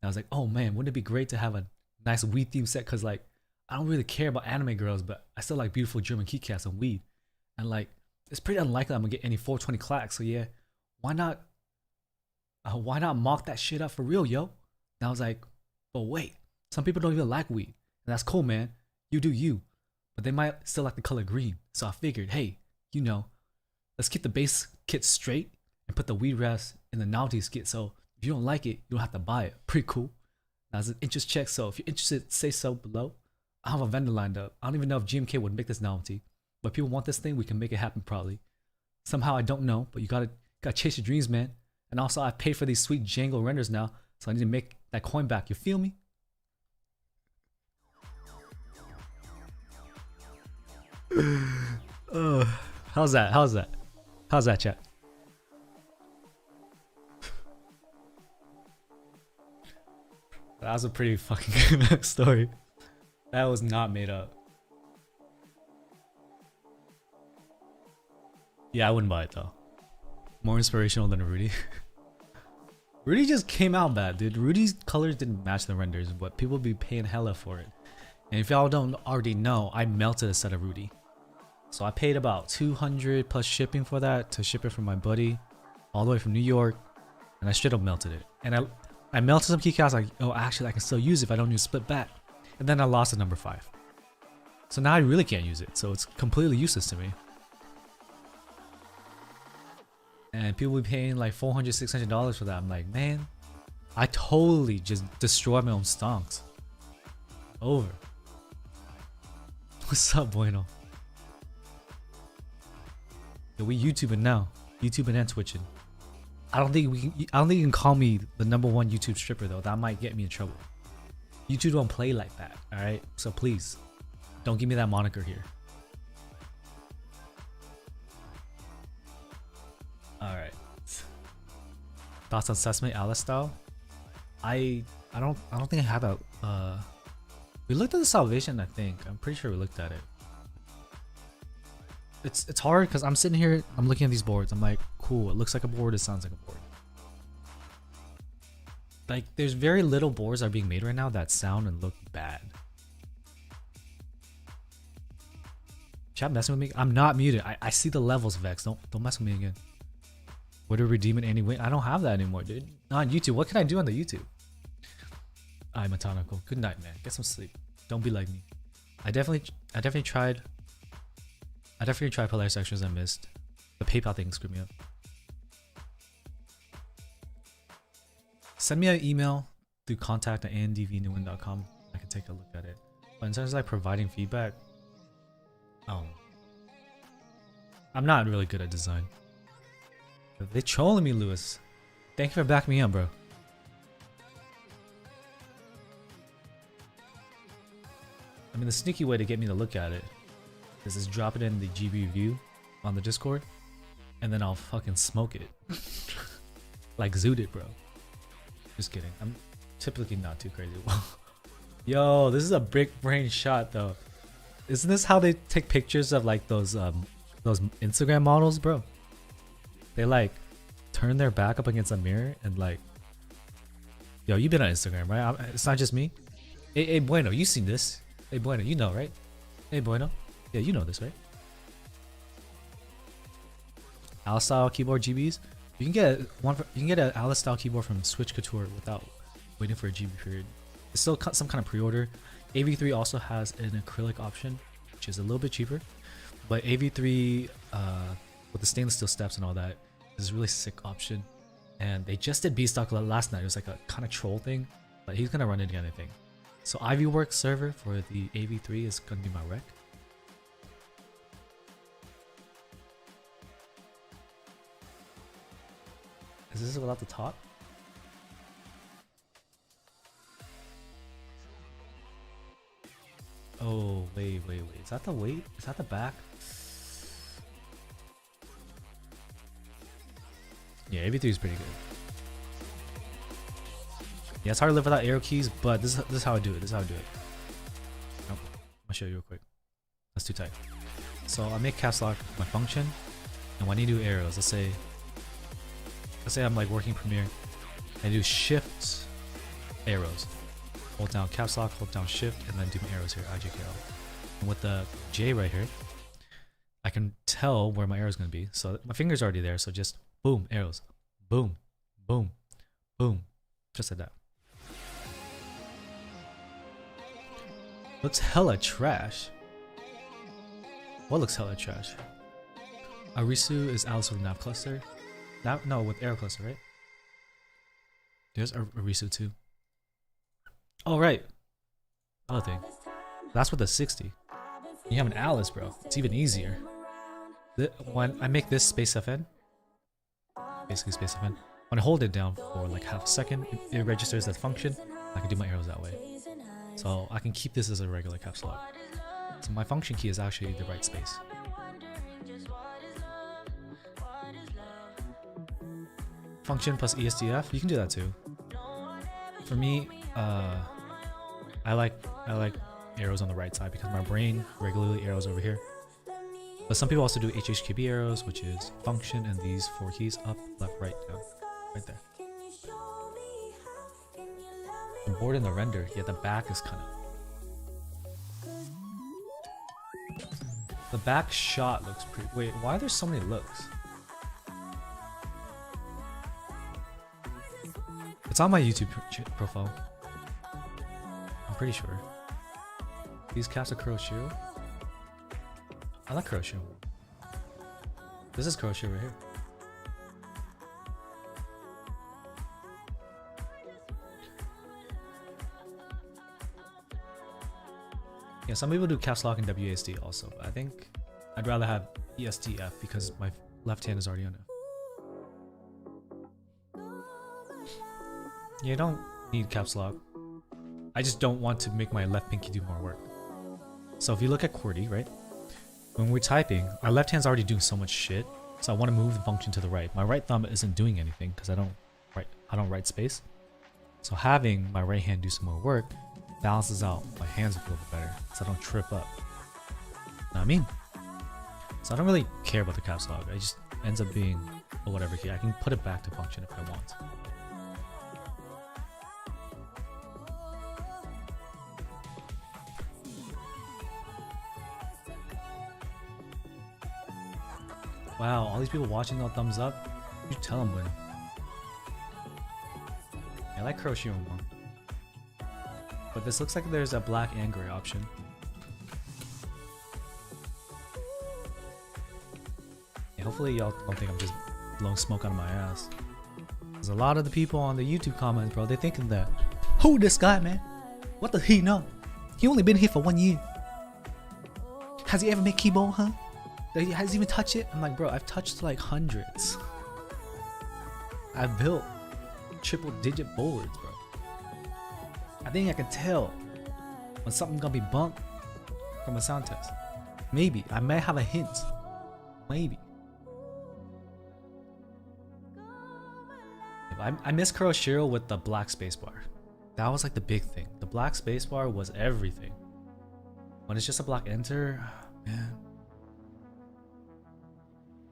And I was like, oh man, wouldn't it be great to have a nice weed theme set? Cause like, I don't really care about anime girls, but I still like beautiful German keycaps and weed. And like, it's pretty unlikely I'm gonna get any 420 clacks. So yeah, why not mock that shit up for real, yo? And I was like, but wait, some people don't even like weed. And that's cool, man. You do you. But they might still like the color green. So I figured, hey, you know, let's keep the base kit straight and put the weed wraps in the novelty kit. So if you don't like it, you don't have to buy it. Pretty cool. Now it's an interest check. So if you're interested, say so below. I have a vendor lined up. I don't even know if GMK would make this novelty. But if people want this thing, we can make it happen probably. Somehow I don't know, but you gotta chase your dreams, man. And also I paid for these sweet Django renders now, so I need to make that coin back. You feel me? How's that? How's that? How's that, chat? That was a pretty fucking good story. That was not made up. Yeah, I wouldn't buy it though. More inspirational than Rudy. Rudy just came out bad, dude. Rudy's colors didn't match the renders, but people be paying hella for it. And if y'all don't already know, I melted a set of Rudy. So I paid about 200 plus shipping for that to ship it from my buddy all the way from New York. And I straight up melted it. And I melted some keycaps like, oh, actually I can still use it if I don't use split back. And then I lost the number 5. So now I really can't use it. So it's completely useless to me. And people be paying like $400, $600 for that. I'm like, man, I totally just destroyed my own stonks. Over. What's up, Bueno? Yo, we YouTubing now. YouTubing and Twitching. I don't think you can call me the #1 YouTube stripper though. That might get me in trouble. YouTube don't play like that, alright? So please, don't give me that moniker here. Alright. Thoughts on Sesame Alice style? I don't think I have that. We looked at the Salvation, I think. I'm pretty sure we looked at it. It's hard because I'm sitting here, I'm looking at these boards. I'm like, cool, it looks like a board, it sounds like a board. Like, there's very little boards that are being made right now that sound and look bad. Chat messing with me? I'm not muted. I see the levels, Vex. Don't mess with me again. Would it redeem it anyway? I don't have that anymore, dude. Not on YouTube. What can I do on the YouTube? I'm Matanical. Good night, man. Get some sleep. Don't be like me. I definitely tried Polaris Extras. I missed. The PayPal thing screwed me up. Send me an email through contact@andvnewin.com. I can take a look at it. But in terms of like providing feedback, I'm not really good at design. They trolling me, Lewis. Thank you for backing me up, bro. I mean, the sneaky way to get me to look at it is just drop it in the GB review on the Discord, and then I'll fucking smoke it. Like zoot it, bro. Just kidding. I'm typically not too crazy. Yo, this is a big brain shot though. Isn't this how they take pictures of like those Instagram models, bro? They like turn their back up against a mirror and like, yo, you've been on Instagram, right? It's not just me. Hey, Bueno, you seen this? Hey, Bueno, you know, right? Hey, Bueno, yeah, you know this, right? Alice style keyboard GBs. You can get an Alice style keyboard from Switch Couture without waiting for a GB period. It's still some kind of pre-order. AV3 also has an acrylic option, which is a little bit cheaper, but AV3 with the stainless steel steps and all that is a really sick option. And they just did Beastock last night. It was like a kind of troll thing, but he's gonna run it again, I think. So Ivyworks server for the AV3 is gonna be my rec. Is this without the top? Oh, wait. Is that the weight? Is that the back? Yeah, AV3 is pretty good. Yeah, it's hard to live without arrow keys, but this is how I do it. Nope. I'll show you real quick. That's too tight. So I make caps lock my function, and when I do arrows, let's say I'm like working Premiere, I do shift arrows. Hold down caps lock, hold down shift, and then do my arrows here, IJKL. And with the J right here, I can tell where my arrow is going to be. So my finger's already there, so just boom, arrows. Boom, boom, boom. Just like that. Looks hella trash. What looks hella trash? Arisu is Alice with nav cluster. No, with arrow cluster, right? There's Arisu too. Oh, right. Other thing. That's with the 60. You have an Alice, bro. It's even easier. When I make this space FN, basically space FN, when I hold it down for like half a second, it registers as function. I can do my arrows that way. So I can keep this as a regular caps lock. So my function key is actually the right space. Function plus ESDF, you can do that too. For me, I like arrows on the right side because my brain regularly arrows over here. But some people also do HHKB arrows, which is function and these 4 keys up, left, right, down, right there. The board and the render, yeah, the back is kind of. The back shot looks pretty. Wait, why are there so many looks? It's on my YouTube profile. I'm pretty sure. These caps are Kuroshiro. I like Kuroshiro. This is Kuroshiro right here. Yeah, some people do caps lock and WASD also, but I think I'd rather have ESDF because my left hand is already on it. Yeah, I don't need caps lock. I just don't want to make my left pinky do more work. So if you look at QWERTY, right? When we're typing, our left hand's already doing so much shit, so I want to move the function to the right. My right thumb isn't doing anything because I don't write space. So having my right hand do some more work balances out my hands a little bit better, so I don't trip up. Know what I mean? So I don't really care about the caps lock. It just ends up being a whatever key. I can put it back to function if I want. Wow, all these people watching no thumbs up. You tell them when. I like Kuroshiro more. But this looks like there's a black and gray option. Yeah, hopefully y'all don't think I'm just blowing smoke out of my ass. There's a lot of the people on the YouTube comments, bro, they're thinking that, who this guy, man? What does he know? He only been here for 1 year. Has he ever made keyboard, huh? Has he even touched it? I'm like, bro, I've touched like hundreds. I've built triple digit boards, bro. I think I can tell when something's gonna be bumped from a sound test. Maybe. I may have a hint. Maybe. I miss Kuroshiro with the black spacebar. That was like the big thing. The black spacebar was everything. When it's just a black enter, man.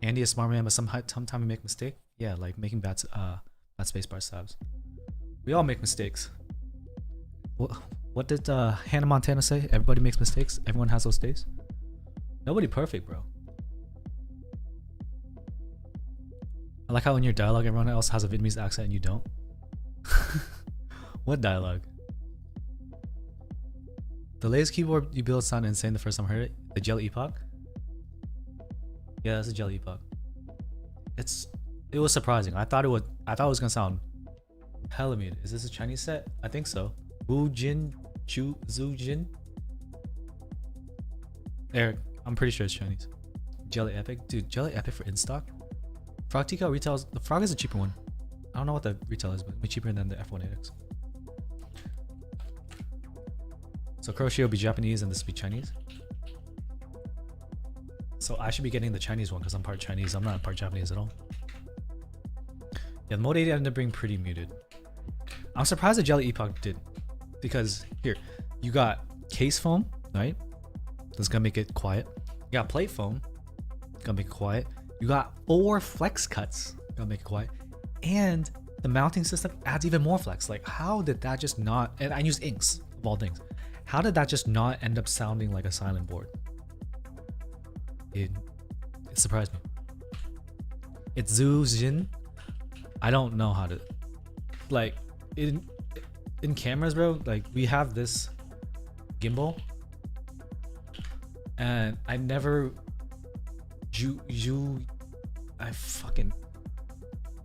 Andy is smart man, but sometimes we make mistake. Yeah, like making bad spacebar stabs. We all make mistakes. What did Hannah Montana say? Everybody makes mistakes. Everyone has those days. Nobody perfect, bro. I like how in your dialogue everyone else has a Vietnamese accent and you don't. What dialogue? The latest keyboard you built sounded insane the first time I heard it. The Jelly Epoch? Yeah, that's a Jelly Epoch. It's It was surprising. I thought it was gonna sound hella muted. Is this a Chinese set? I think so. Wu Jin Chu Zhu Jin. Eric, I'm pretty sure it's Chinese. Jelly Epic, dude. Jelly Epic for in stock. Frog Tika retails. The Frog is a cheaper one. I don't know what the retail is, but it'll be cheaper than the F1AX. So Crochet will be Japanese and this will be Chinese. So I should be getting the Chinese one because I'm part Chinese. I'm not part Japanese at all. Yeah, the Mode 80 ended up being pretty muted. I'm surprised the Jelly Epoch did. Because here, you got case foam, right? That's gonna make it quiet. You got plate foam, gonna make it quiet. You got 4 flex cuts, gonna make it quiet. And the mounting system adds even more flex. Like, how did that just not, and I use inks of all things. How did that just not end up sounding like a silent board? It surprised me. It's Zhu Jin. I don't know how to, like, in cameras, bro, like, we have this gimbal and I never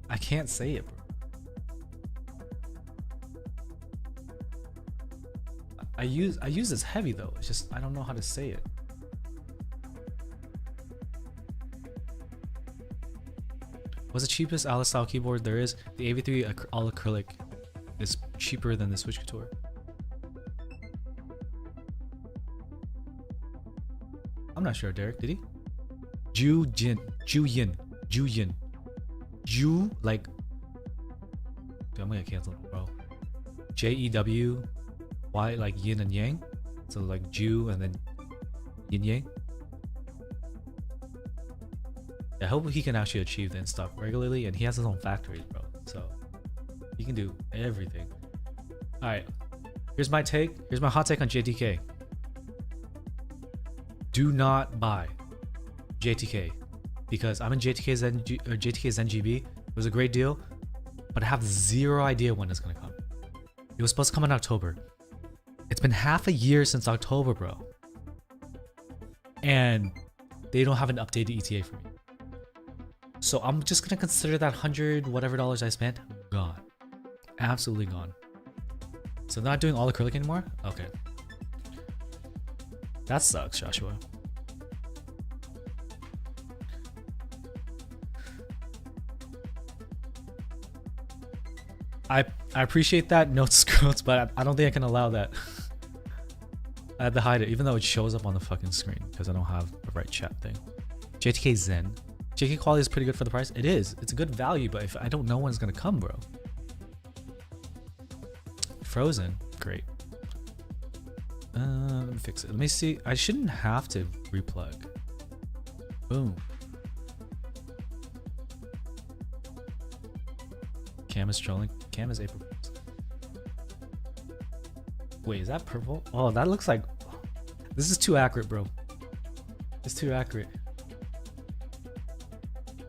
I can't say it, bro. I use this heavy though. It's just I don't know how to say it. What's the cheapest Alice style keyboard there is? The AV3 all acrylic is cheaper than the Switch Couture. I'm not sure, Derek. Did he? Ju Yin. Like, dude, I'm gonna cancel it, bro. JEW, like yin and yang. So like Ju and then yin yang. I hope he can actually achieve the in-stock regularly, and he has his own factories, bro. So he can do everything. All right, here's my take. Here's my hot take on JTK. Do not buy JTK because I'm in JTK Zen GB. It was a great deal, but I have zero idea when it's gonna come. It was supposed to come in October. It's been half a year since October, bro, and they don't have an updated ETA for me. So I'm just gonna consider that $100 whatever I spent gone, absolutely gone. So not doing all acrylic anymore. Okay, that sucks, Joshua. I appreciate that note scrotes, but I don't think I can allow that. I had to hide it, even though it shows up on the fucking screen because I don't have the right chat thing. JTK Zen. JK quality is pretty good for the price. It is. It's a good value, but if I don't know when it's gonna come, bro. Frozen, great. Let me fix it. Let me see. I shouldn't have to replug. Boom. Cam is trolling. Cam is April. Wait, is that purple? Oh, that looks like. This is too accurate, bro. It's too accurate.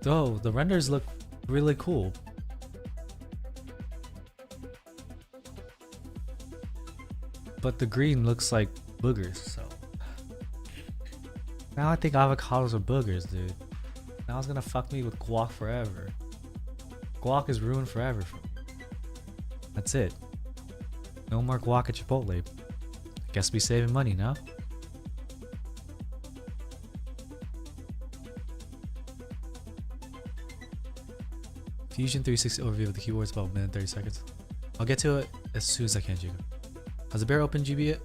Oh, the renders look really cool. But the green looks like boogers, so. Now I think avocados are boogers, dude. Now it's gonna fuck me with guac forever. Guac is ruined forever for me. That's it. No more guac at Chipotle. Guess we saving money now. Fusion 360 overview of the keyboard is about a minute and 30 seconds. I'll get to it as soon as I can, Jigo. Has the Bear opened GB yet?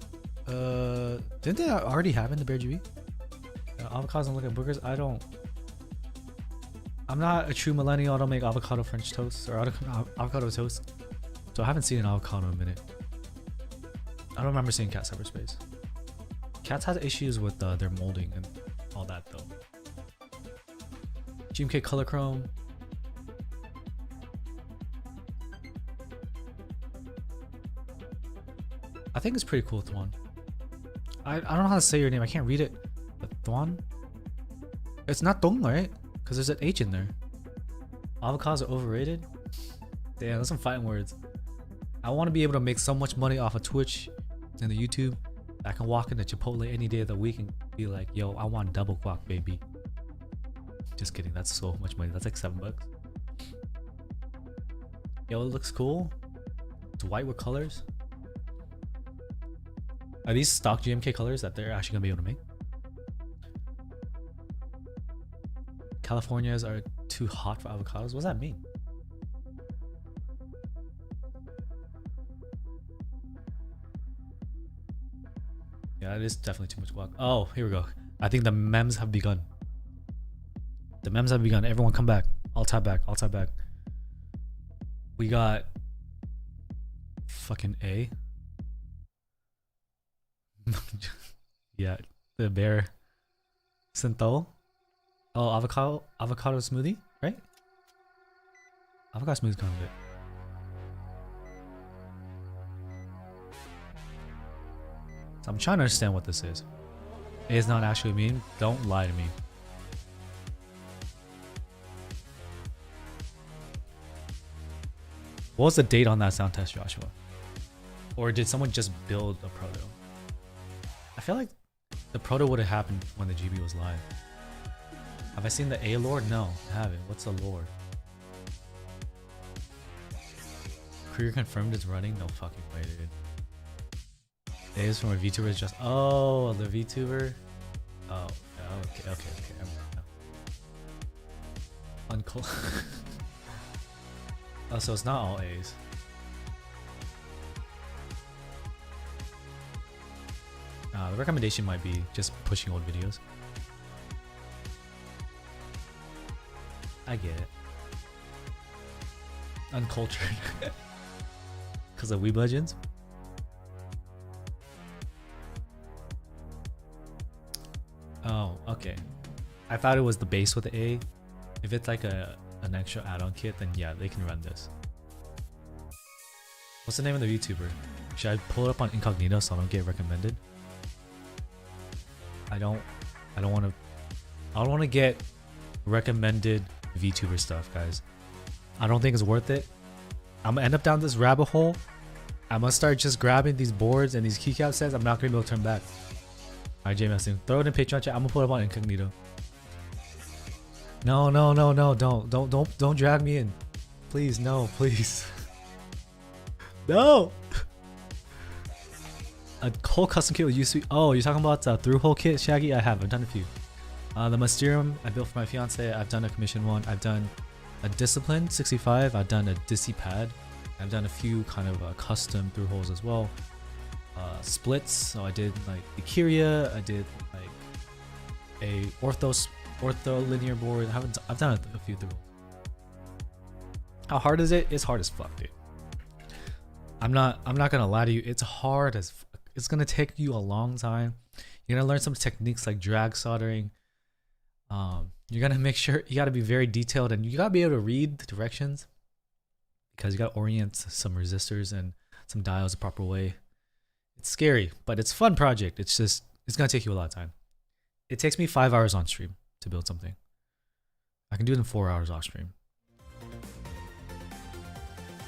Didn't they already have in the Bear GB? Avocados don't look at boogers. I'm not a true millennial. I don't make avocado French toast or avocado toast. So I haven't seen an avocado in a minute. I don't remember seeing Cat Cyberspace. Cats has issues with their molding and all that though. GMK Color Chrome. I think it's pretty cool, Thwan. I don't know how to say your name. I can't read it. But Thwan? It's not Dong, right? Because there's an H in there. Avocados are overrated? Damn, that's some fighting words. I want to be able to make so much money off of Twitch and the YouTube. I can walk into Chipotle any day of the week and be like, yo, I want double guac, baby. Just kidding. That's so much money. That's like $7. Yo, it looks cool. It's white with colors. Are these stock GMK colors that they're actually gonna be able to make? Californias are too hot for avocados. What does that mean? Yeah, it is definitely too much guac. Oh, here we go. I think the memes have begun. The memes have begun. Everyone come back. I'll tap back. I'll tap back. We got fucking A. Yeah, the bear. Synthol. Oh, avocado smoothie, right? Avocado smoothie kind of it. So I'm trying to understand what this is. It is not actually mean. Don't lie to me. What was the date on that sound test, Joshua? Or did someone just build a proto? I feel like the proto would have happened when the GB was live. Have I seen the A lore? No, I haven't. What's the lore? Career confirmed is running? No fucking way, dude. A is from a VTuber just. Oh, the VTuber? Oh, okay. Uncool. Oh, so it's not all A's. The recommendation might be just pushing old videos. I get it. Uncultured. Because of Weeb Legends? Oh, okay. I thought it was the base with the A. If it's like an extra add-on kit, then yeah, they can run this. What's the name of the VTuber? Should I pull it up on incognito so I don't get recommended? I don't want to get recommended VTuber stuff, guys. I don't think it's worth it. I'm gonna end up down this rabbit hole. I'm gonna start just grabbing these boards and these keycap sets. I'm not gonna be able to turn back. Alright, JMS, throw it in Patreon chat. I'm gonna put it up on incognito. No, don't drag me in. Please, no, please. No. A whole custom kit with USP. Oh, you're talking about the through hole kit, Shaggy? I have. I've done a few. The Mysterium I built for my fiance. I've done a commission one. I've done a Discipline 65. I've done a Dissy pad. I've done a few kind of custom through holes as well. Splits. So I did like the Kyria. I did like a ortho linear board. I've done a few through holes. How hard is it? It's hard as fuck, dude. I'm not gonna lie to you. It's hard as fuck. It's gonna take you a long time. You're gonna learn some techniques like drag soldering. You're gonna make sure you gotta be very detailed and you gotta be able to read the directions because you gotta orient some resistors and some diodes the proper way. It's scary, but it's a fun project. It's gonna take you a lot of time. It takes me 5 hours on stream to build something. I can do it in 4 hours off stream.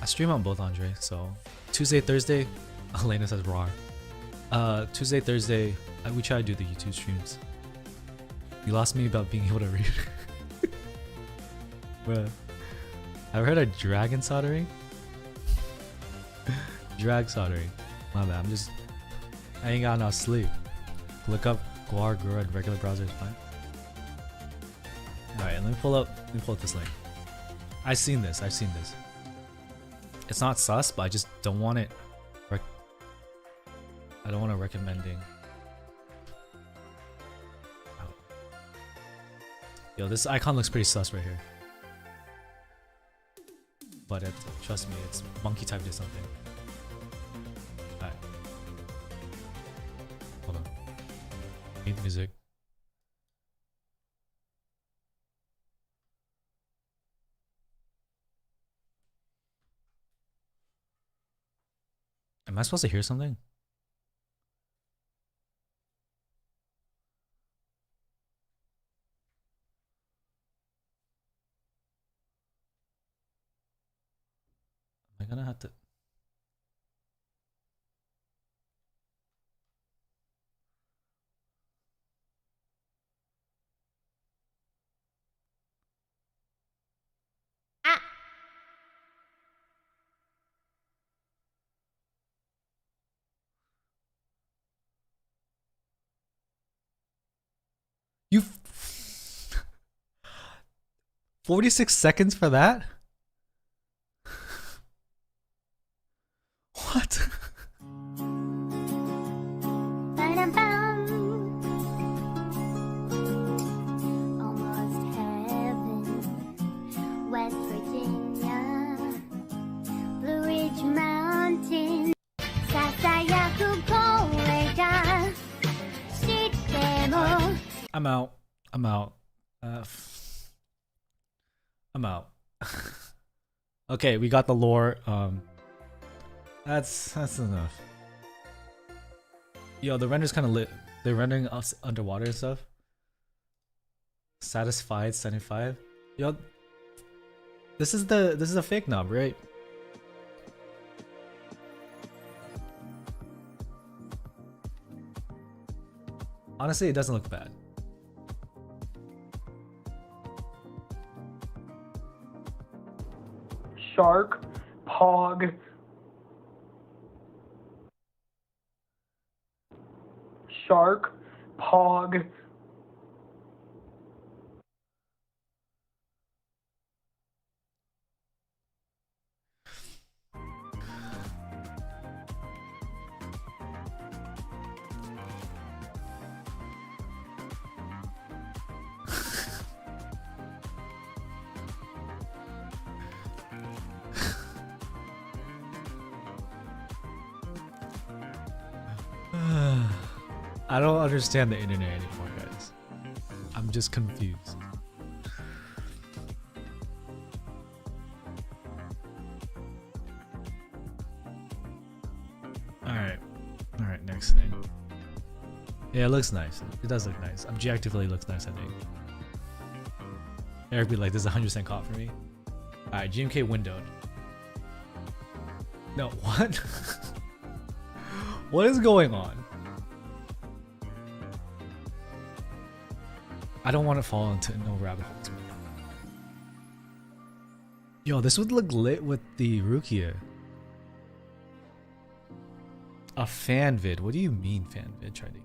I stream on both, Andre. So Tuesday, Thursday, Elena says raw. Tuesday, Thursday, we try to do the YouTube streams. You lost me about being able to read. Bruh. I've heard of dragon soldering. Drag soldering. My bad. I ain't got enough sleep. Look up Guar Gura in regular browser is fine. Alright, let me pull up this link. I've seen this. It's not sus, but I just don't want it. I don't want it recommending. Oh. Yo, this icon looks pretty sus right here. But trust me, it's monkey typed or something. Alright. Hold on. Need the music. Am I supposed to hear something? Am I gonna have to? 46 seconds for that? What? Almost heaven, West Virginia, Blue Ridge Mountain. Sasayaku koe ga shitte mo. I'm out. I'm out. I'm out. Okay, we got the lore. That's enough. Yo, the render's kind of lit. They're rendering us underwater and stuff. Satisfied 75. Yo, this is a fake knob, right? Honestly, it doesn't look bad. Shark, Pog, Shark, Pog, I don't understand the internet anymore, guys. I'm just confused. Alright, next thing. Yeah, it looks nice. It does look nice. Objectively looks nice, I think. Eric be like, this is 100% caught for me. Alright, GMK windowed. No, what? What is going on? I don't want to fall into no rabbit holes. Yo, this would look lit with the Rukia. A fan vid? What do you mean fan vid? Try to.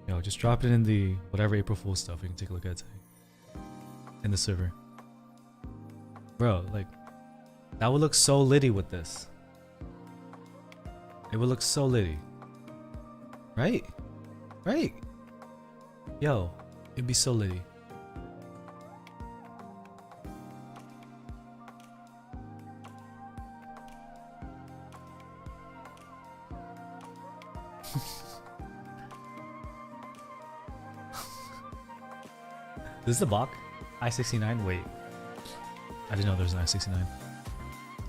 Yo, just drop it in the whatever April Fool's stuff. We can take a look at it today. In the server. Bro, like, that would look so litty with this. It would look so litty. Right? Right? Yo, it'd be so litty. This is the Bach? I-69? Wait. I didn't know there was an I-69.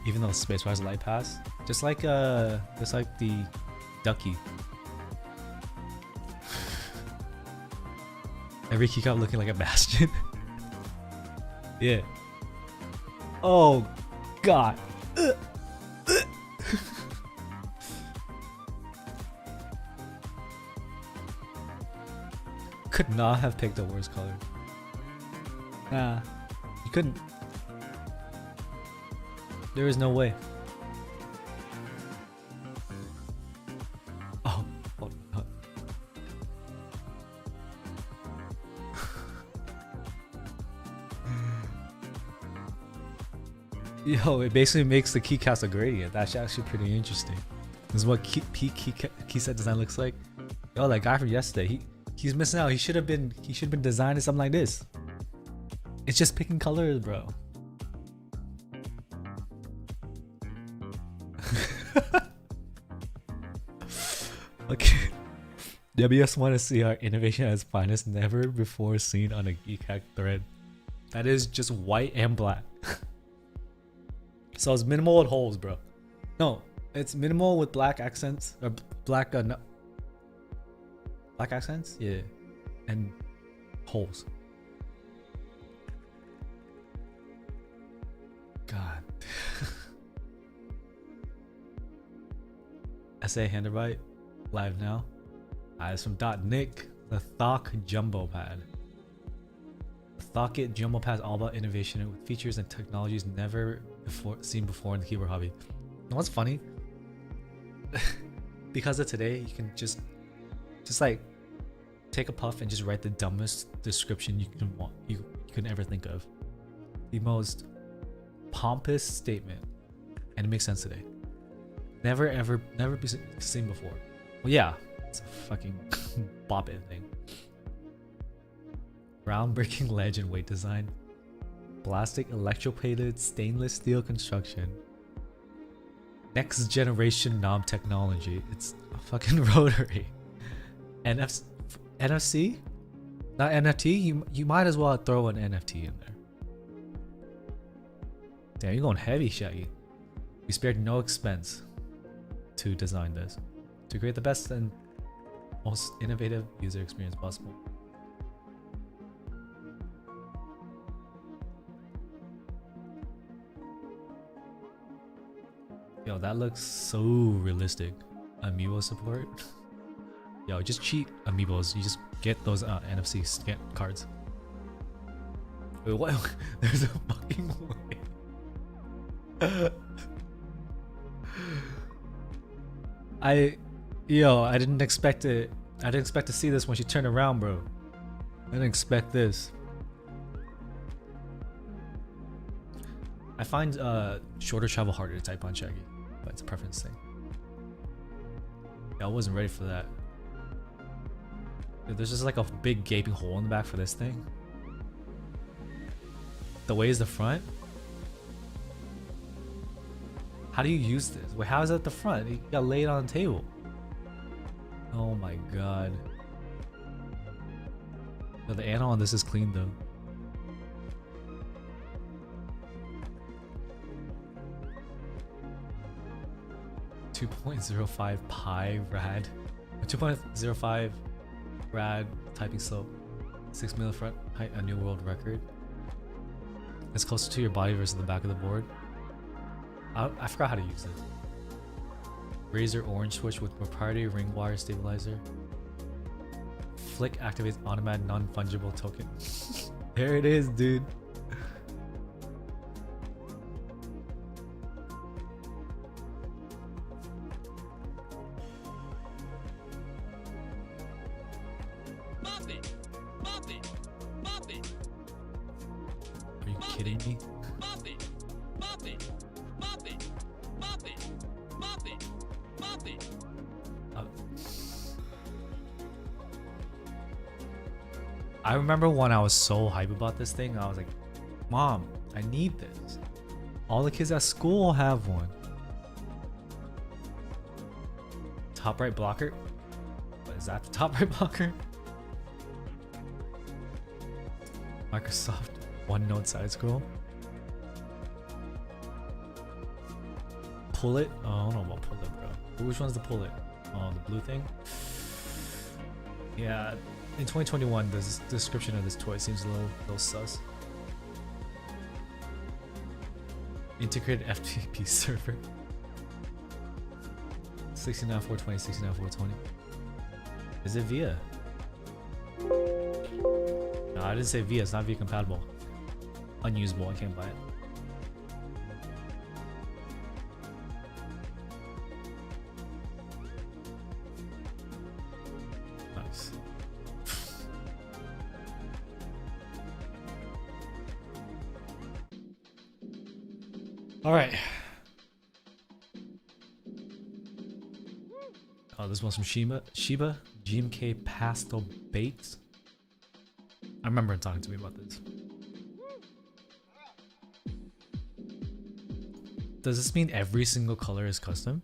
Even though Spacewise Light Pass. Just like the Ducky. Every keycap looking like a bastion. Yeah. Oh god. Could not have picked the worst color. Nah, you couldn't. There is no way. Oh, hold on. Yo, it basically makes the keycaps a gradient. That's actually pretty interesting. This is what key set design looks like. Yo, that guy from yesterday, he's missing out. He should have been designing something like this. It's just picking colors, bro. Okay. WS want to see our innovation at its finest, never before seen on a Geek Hack thread. That is just white and black. So it's minimal with holes, bro. No, it's minimal with black accents or black no, black accents, yeah, and holes. God. SA Handerbite live now. It's from Nick, the Thok Jumbo Pad. The Thokit Jumbo Pad is all about innovation with features and technologies never seen before in the keyboard hobby. You know what's funny? Because of today, you can just like take a puff and just write the dumbest description you can ever think of. The most pompous statement, and it makes sense today. Never be seen before. Well, yeah, it's a fucking bop it thing. Groundbreaking ledge and weight design. Plastic electroplated stainless steel construction. Next generation knob technology. It's a fucking rotary. NFC? Not NFT? You might as well throw an NFT in there. Damn, you're going heavy, Shaggy. We spared no expense to design this, to create the best and most innovative user experience possible. Yo, that looks so realistic. Amiibo support. Yo, just cheat amiibos. You just get those NFC scan cards. Wait, what? There's a fucking way. I didn't expect it. I didn't expect to see this when she turned around, bro. I didn't expect this. I find shorter travel harder to type on Shaggy, but it's a preference thing. Yeah, I wasn't ready for that. Dude, there's just like a big gaping hole in the back for this thing. The way is the front. How do you use this? Wait, how is it at the front? You gotta lay it on the table. Oh my god. Yo, the anal on this is clean though. .05 pi rad. 2.05 rad typing slope. 6 millifront height, a new world record. It's closer to your body versus the back of the board. I forgot how to use this. Razer orange switch with proprietary ring wire stabilizer. Flick activates automatic non-fungible token. There it is, dude. Are you kidding me? I remember when I was so hype about this thing, I was like, Mom, I need this. All the kids at school have one. Top right blocker? What is that, the top right blocker? Microsoft OneNote side scroll. Pull it? Oh, I don't know about pull it, bro. Which one's the pull it? Oh, the blue thing? Yeah, in 2021, the description of this toy seems a little sus. Integrated FTP server. 69.420, 69.420. Is it VIA? No, I didn't say VIA. It's not VIA compatible. Unusable. I can't buy it. Nice. All right. Oh, this one's from Shiba GMK Pastel Baked. I remember him talking to me about this. Does this mean every single color is custom?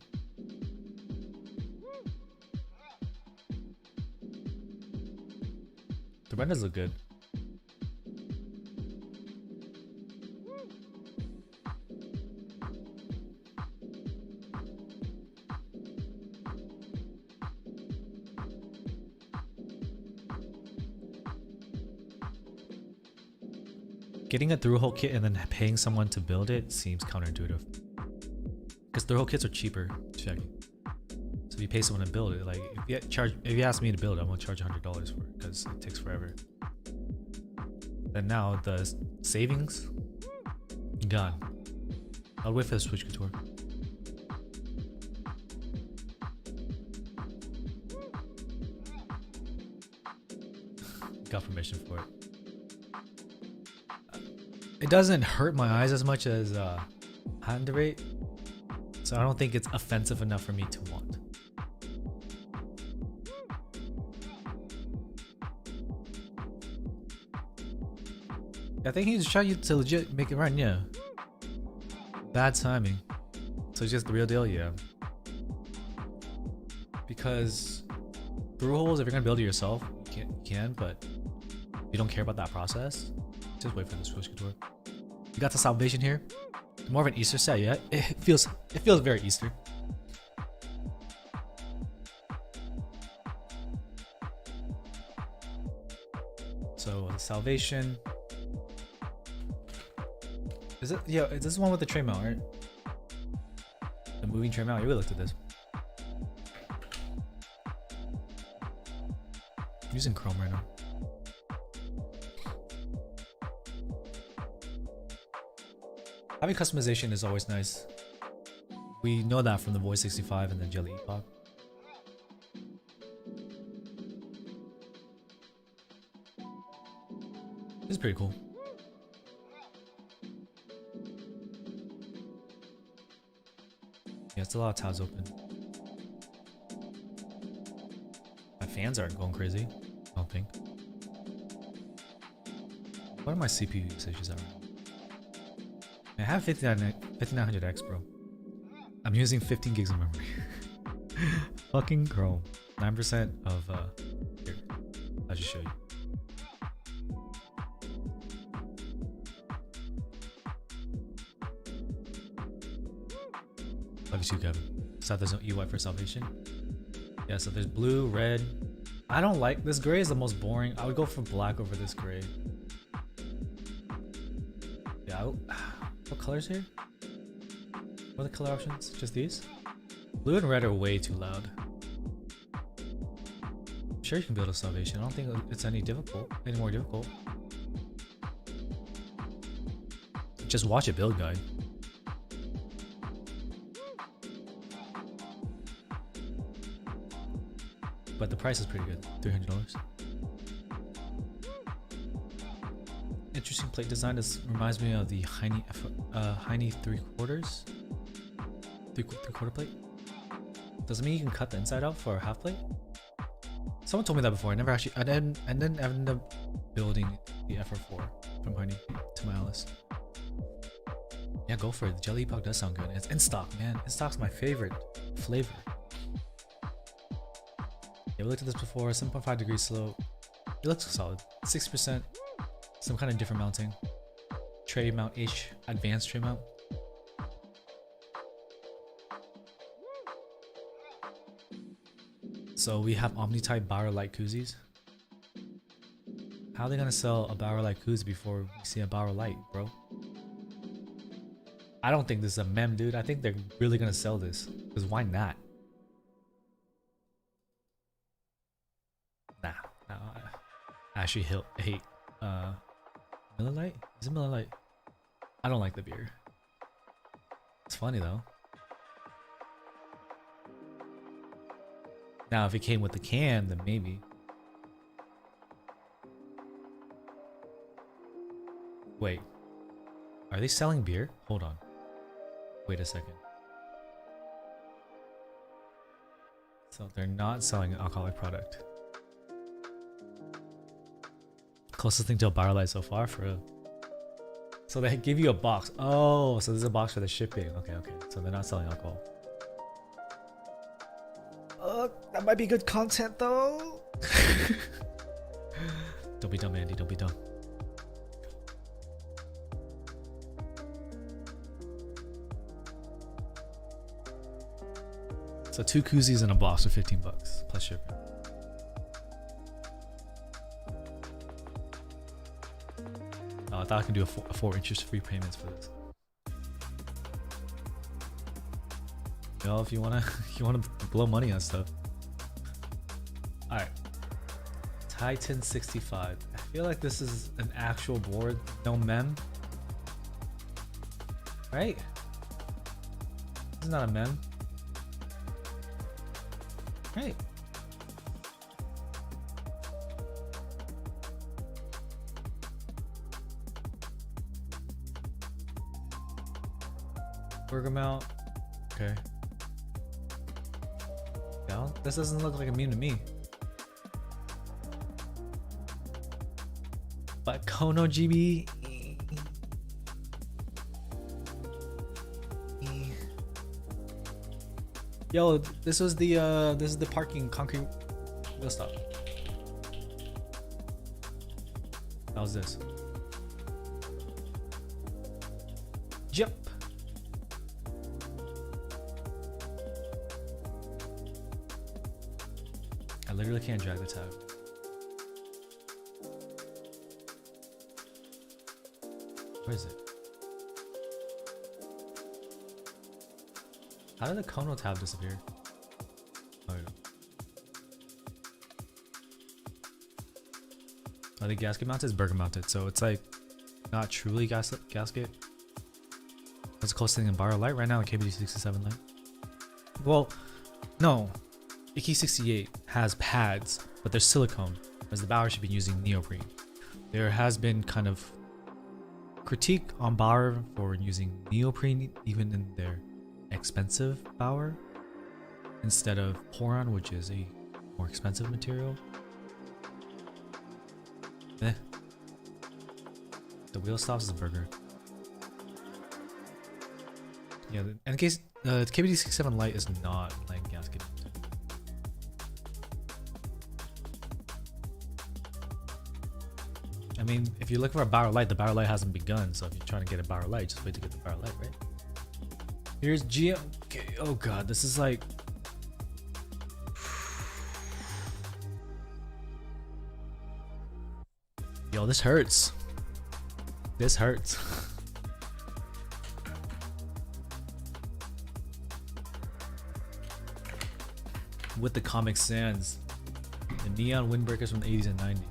The renders look good. Getting a through-hole kit and then paying someone to build it seems counterintuitive. Because through-hole kits are cheaper, Shaggy. So if you pay someone to build it, like if you ask me to build it, I'm gonna charge $100 for it because it takes forever. And now the savings gone. I'll wait for the Switch Couture. got permission for it. It doesn't hurt my eyes as much as Handrate, so I don't think it's offensive enough for me to want. I think he's trying to legit make it run, yeah. Bad timing. So it's just the real deal, yeah. Because through holes, if you're gonna build it yourself, you can, but if you don't care about that process, just wait for the switch to work. You got the Salvation here. More of an Easter set, yeah. It feels very Easter. So the Salvation. Is it? Yeah, this is one with the tray mount, right? The moving tray mount. You really looked at this. I'm using Chrome right now. Having customization is always nice. We know that from the Void 65 and the Jelly Epoch. This is pretty cool. Yeah, it's a lot of tabs open. My fans aren't going crazy, I don't think. What are my CPU usages at right now? I have 5900X, bro. I'm using 15 gigs of memory. Fucking Chrome. 9% of, here. I'll just show you. Love you too, Kevin. So there's no UI for Salvation. Yeah, so there's blue, red. I don't like this gray is the most boring. I would go for black over this gray. Yeah, what colors here? What are the color options? Just these? Blue and red are way too loud. I'm sure you can build a Salvation. I don't think it's any more difficult. Just watch a build guide. But the price is pretty good, $300. Interesting plate design. This reminds me of the Heine 3/4 plate. Does it mean you can cut the inside out for a half plate? Someone told me that before. I didn't end up building the FR4 from Heine to my list. Yeah, go for it. The Jelly Epoch does sound good. It's in stock, man. In stock's my favorite flavor. Yeah, we looked at this before. 7.5 degree slope. It looks solid. 6%. Some kind of different mounting. Tray mount-ish. Advanced tray mount. So we have Omni-type Bauer Light koozies. How are they gonna sell a Bauer Light koozie before we see a Bauer Light, bro? I don't think this is a mem, dude. I think they're really gonna sell this. Because why not? Nah. I actually hate Miller Lite? Is it Miller Lite? I don't like the beer. It's funny though. Now if it came with the can, then maybe. Wait. Are they selling beer? Hold on. Wait a second. So they're not selling an alcoholic product. Closest thing to a Bauer Light so far for real. So they give you a box. Oh, so there's a box for the shipping. Okay. So they're not selling alcohol. That might be good content though. Don't be dumb, Andy. Don't be dumb. So 2 koozies in a box for $15 plus shipping. Oh, I thought I could do a 4 interest-free payments for this. Well, if you wanna blow money on stuff. All right, Titan 65. I feel like this is an actual board, no mem. Right? This is not a mem. Right. Bergamot. Okay. No, this doesn't look like a meme to me. But Kono GB. Yo, this is the parking concrete wheel stop. How's this? Yep. I literally can't drag the tab. Where is it? How did the Kono tab disappear? Oh, yeah. Oh, the gasket mounted is burger mounted, so it's like not truly gasket. What's the closest thing in Bar Light right now? The KBD67 Light. Well, no. The Key68 has pads, but they're silicone, whereas the Bauer should be using neoprene. There has been kind of critique on Bauer for using neoprene even in their expensive Bauer instead of Poron, which is a more expensive material. The wheel stops is a burger. Yeah, in case the KBD67 Light is not like gasket. I mean, if you're looking for a Bauer Light, the Bauer Light hasn't begun. So if you're trying to get a Bauer Light, just wait to get the Bauer Light, right? Here's GM. Okay, oh god, this is like. Yo, this hurts. This hurts. With the Comic Sans, the neon windbreakers from the 80s and 90s.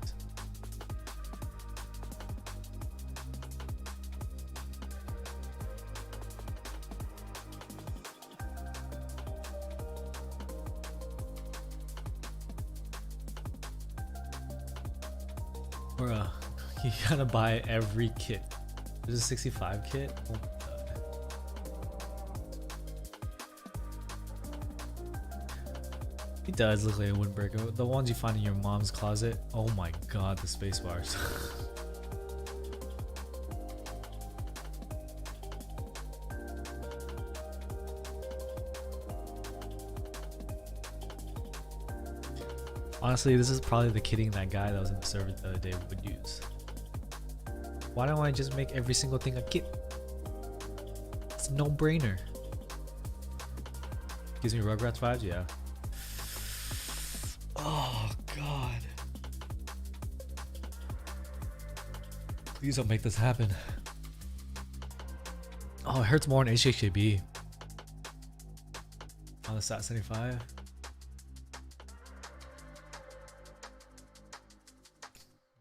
Bruh, you gotta buy every kit. There's a 65 kit? Oh my god. It does look like a windbreaker. The ones you find in your mom's closet. Oh my god, the space bars. Honestly, this is probably the kitting that guy that was in the server the other day would use. Why don't I just make every single thing a kit? It's a no-brainer. Gives me Rugrats vibes, yeah. Oh god. Please don't make this happen. Oh, it hurts more in HHKB. On the SAT 75.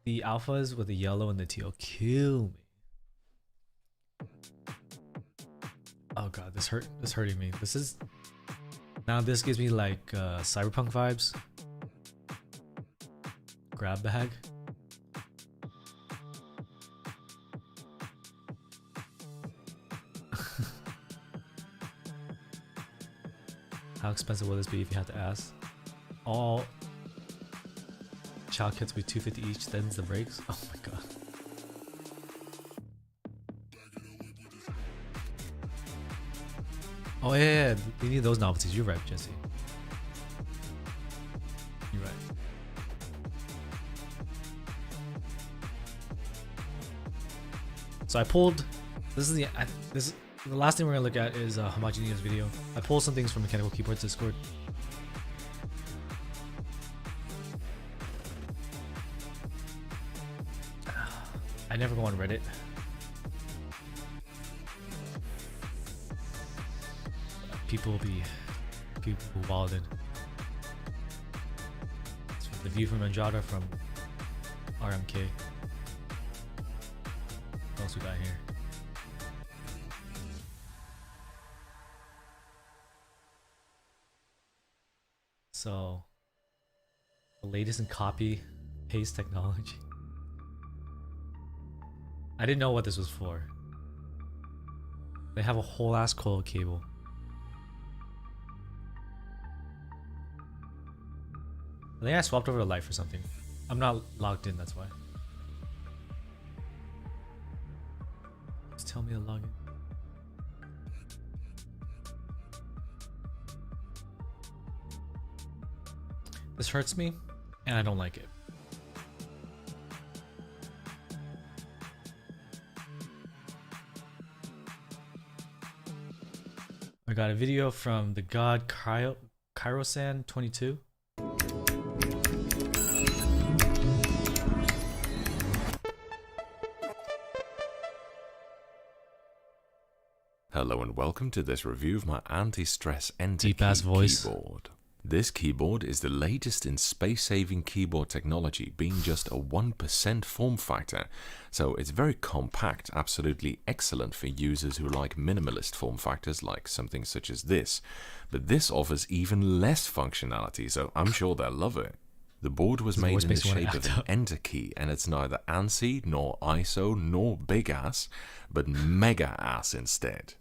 The alphas with the yellow and the teal kill me. Oh god, this hurting me. This is now this gives me like cyberpunk vibes. Grab bag. How expensive will this be if you had to ask? All child kits will be $250 each, then's the brakes. Oh my god. Oh yeah, they need those novelties. You're right, Jesse. You're right. So I pulled. This is the last thing we're gonna look at is Homogeneous video. I pulled some things from Mechanical Keyboards Discord. I never go on Reddit. People wilded. It's from the view from Andrada from RMK. What else we got here? So, the latest in copy paste technology. I didn't know what this was for. They have a whole ass coil cable. I think I swapped over to life or something. I'm not logged in, that's why. Just tell me to log in. This hurts me, and I don't like it. I got a video from the god Kairosan 22. Hello and welcome to this review of my anti-stress Deep-ass voice. keyboard. This keyboard is the latest in space-saving keyboard technology, being just a 1% form factor, so it's very compact, absolutely excellent for users who like minimalist form factors like something such as this. But this offers even less functionality, so I'm sure they'll love it. The board was made in the shape of an enter key, and it's neither ANSI, nor ISO, nor big ass, but mega ass instead.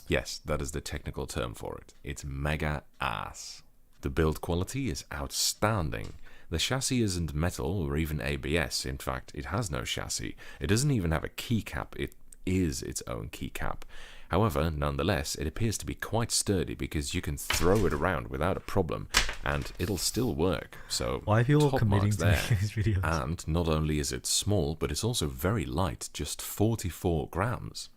Yes, that is the technical term for it. It's mega ass. The build quality is outstanding. The chassis isn't metal or even ABS. In fact, it has no chassis. It doesn't even have a keycap. It is its own keycap. However, nonetheless, it appears to be quite sturdy because you can throw it around without a problem and it'll still work. So, why are people top committing marks to there. these videos? And not only is it small, but it's also very light, just 44 grams.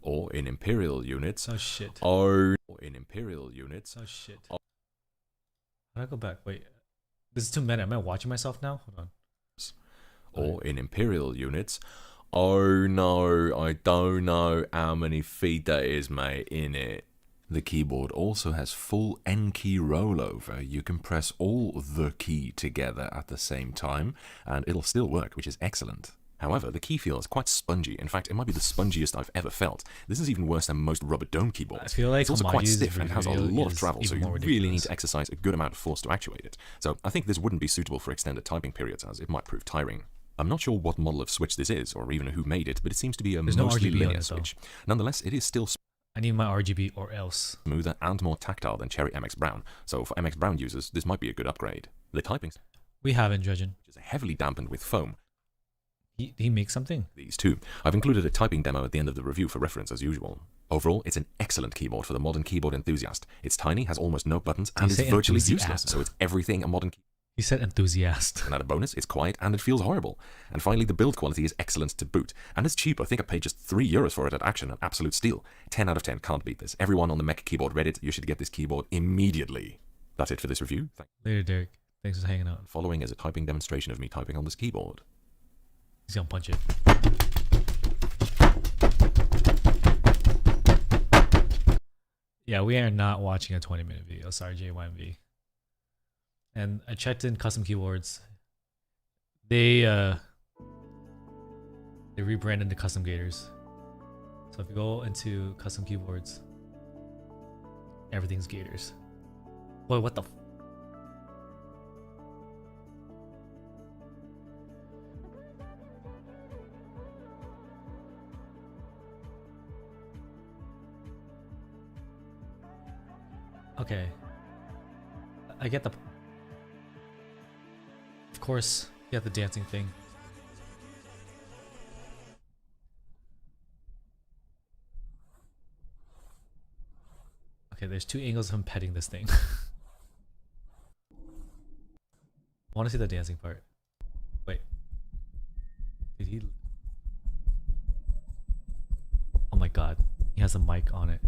Or in imperial units. Oh shit. Or in imperial units. Oh shit. How do I go back? Wait. This is too meta. Am I watching myself now? Hold on. Or in imperial units. Oh no, I don't know how many feet that is, mate, in it. The keyboard also has full N key rollover. You can press all the key together at the same time, and it'll still work, which is excellent. However, the key feel is quite spongy. In fact, it might be the spongiest I've ever felt. This is even worse than most rubber dome keyboards. I feel like it's also quite Homagi's stiff and has a lot of travel, so you really need ridiculous. to exercise a good amount of force to actuate it. So I think this wouldn't be suitable for extended typing periods, as it might prove tiring. I'm not sure what model of switch this is, or even who made it, but it seems to be a There's no mostly RGB on linear it, though. switch. Nonetheless, it is still I need my RGB or else. smoother and more tactile than Cherry MX Brown, so for MX Brown users, this might be a good upgrade. The typing We haven't, Dredgen. is heavily dampened with foam. He makes something. These two. I've included a typing demo at the end of the review for reference as usual. Overall, it's an excellent keyboard for the modern keyboard enthusiast. It's tiny, has almost no buttons, and is say virtually enthusiast? useless, so it's everything a modern keyboard. He said enthusiast. And at a bonus, it's quiet and it feels horrible. And finally, the build quality is excellent to boot. And it's cheap. I think I paid just €3 for it at Action, an absolute steal. 10 out of 10, can't beat this. Everyone on the Mech Keyboard Reddit, you should get this keyboard immediately. That's it for this review. Later, Derek. Thanks for hanging out. Following is a typing demonstration of me typing on this keyboard. He's gonna punch it. Yeah, we are not watching a 20-minute video. Sorry, JYMV. And I checked in custom keyboards. They rebranded the custom gators. So if you go into custom keyboards, everything's gators. Wait, what the? Okay. I get the... Of course, you have the dancing thing. Okay, there's two angles of him petting this thing. I want to see the dancing part. Wait. Did he... Oh my god. He has a mic on it.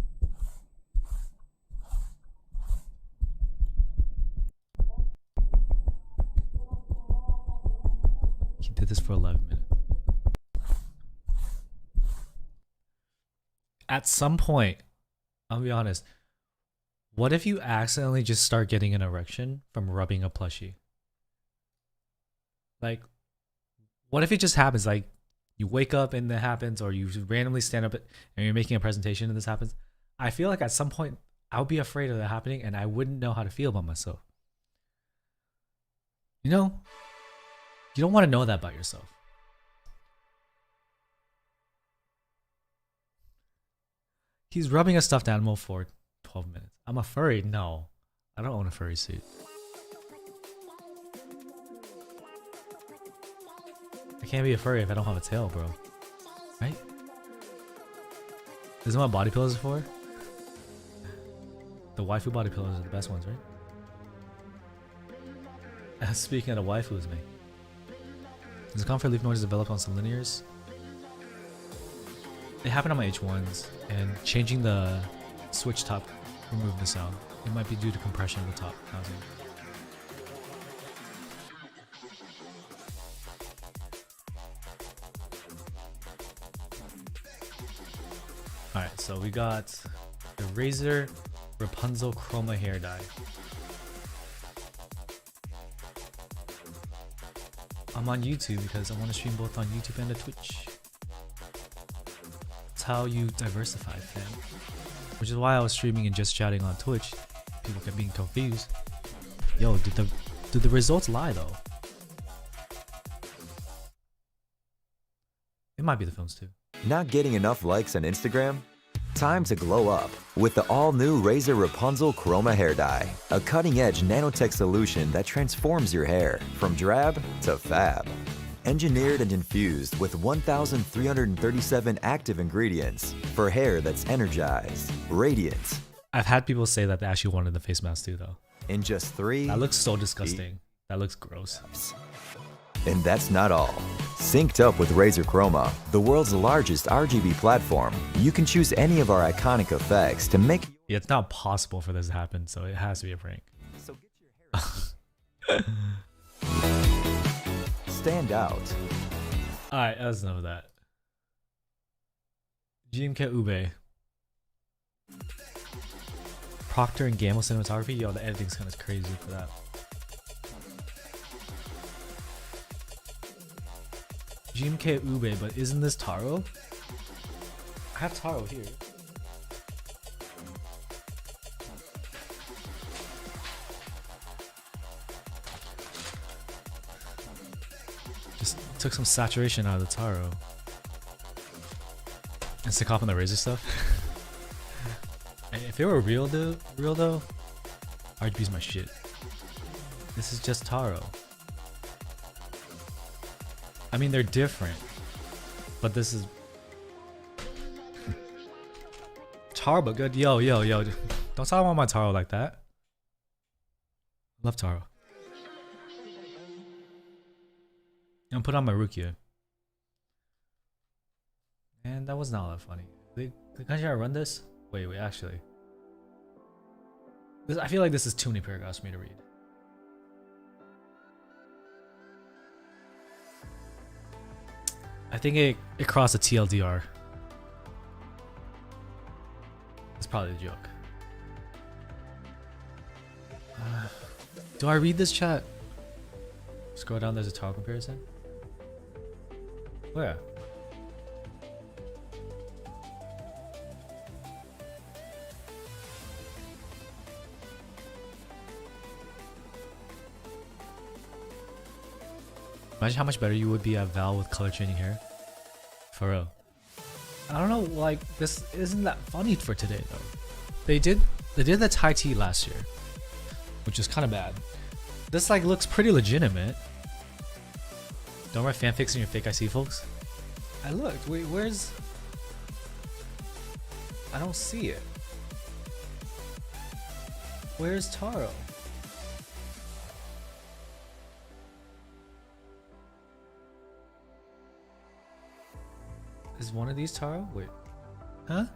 He did this for 11 minutes. At some point, I'll be honest, what if you accidentally just start getting an erection from rubbing a plushie? Like, what if it just happens? Like, you wake up and that happens, or you randomly stand up and you're making a presentation and this happens. I feel like at some point, I'll be afraid of that happening and I wouldn't know how to feel about myself. You know? You don't want to know that about yourself. He's rubbing a stuffed animal for 12 minutes. I'm a furry? No. I don't own a furry suit. I can't be a furry if I don't have a tail, bro. Right? Isn't what body pillows are for? The waifu body pillows are the best ones, right? Speaking of the waifus, mate. Does the comfort leaf noise develop on some linears? It happened on my H1s, and changing the switch top removed the sound. It might be due to compression of the top housing. Alright, so we got the Razer Rapunzel Chroma hair dye. I'm on YouTube because I want to stream both on YouTube and the Twitch. That's how you diversify, fam. Which is why I was streaming and just chatting on Twitch. People kept being confused. Yo, did the results lie though? It might be the films too. Not getting enough likes on Instagram? Time to glow up with the all-new Razer Rapunzel Chroma Hair Dye, a cutting-edge nanotech solution that transforms your hair from drab to fab. Engineered and infused with 1,337 active ingredients for hair that's energized, radiant. I've had people say that they actually wanted the face mask too though. In just 3 That looks so disgusting. That looks gross. steps. And that's not all. Synced up with Razer Chroma, the world's largest RGB platform, you can choose any of our iconic effects to make Yeah, it's not possible for this to happen, so it has to be a prank. so get your hair stand out. Alright, that's enough of that. GMK Ube. Procter and Gamble cinematography? Yo, the editing's kind of crazy for that. GMK Ube, but isn't this Taro? I have Taro here. Just took some saturation out of the Taro. And stick off on the Razer stuff. If it were real though, RGB's my shit. This is just Taro. I mean, they're different, but this is Taro, but good. Yo, don't talk about my Taro like that. Love Taro. I'm put on my Rukia. And that was not that funny. Can't I run this? Wait, actually. I feel like this is too many paragraphs for me to read. I think it crossed a TLDR. It's probably a joke. Do I read this chat? Scroll down, there's a Taro comparison. Where? Imagine how much better you would be at Val with color changing hair. For real. I don't know, like, this isn't that funny for today though. They did the Thai tea last year, which is kind of bad. This like looks pretty legitimate. Don't write fanfics in your fake IC, folks. I looked. Wait, where's? I don't see it. Where's Taro? Is one of these Taro? Wait. Huh?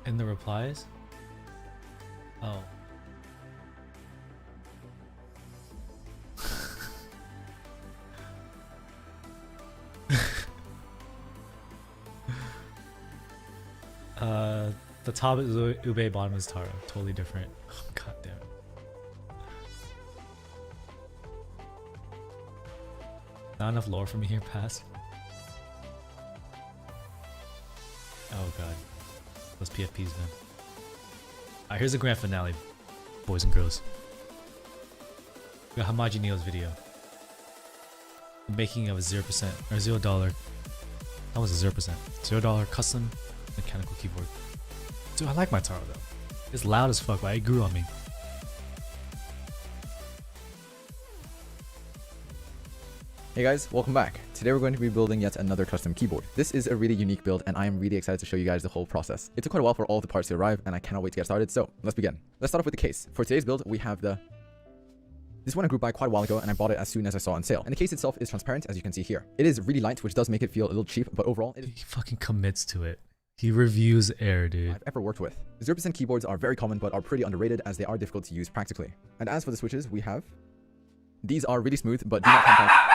In the replies? Oh. The top is Ube, bottom is Taro. Totally different. Oh, God damn it. Not enough lore for me here, pass. Oh god. Those PFPs, man. Alright, here's the grand finale, boys and girls. We got Hamaji Neo's video. The making of a 0% or $0. That was a 0%. $0 custom mechanical keyboard. Dude, I like my Taro though. It's loud as fuck, but it grew on me. Hey guys, welcome back. Today we're going to be building yet another custom keyboard. This is a really unique build and I am really excited to show you guys the whole process. It took quite a while for all the parts to arrive and I cannot wait to get started, so let's begin. Let's start off with the case. For today's build, we have this one I grouped by quite a while ago and I bought it as soon as I saw it on sale. And the case itself is transparent, as you can see here. It is really light, which does make it feel a little cheap, but overall, it is He fucking commits to it. He reviews Air, dude. I've ever worked with. 0% keyboards are very common but are pretty underrated as they are difficult to use practically. And as for the switches, we have... These are really smooth but do not contact...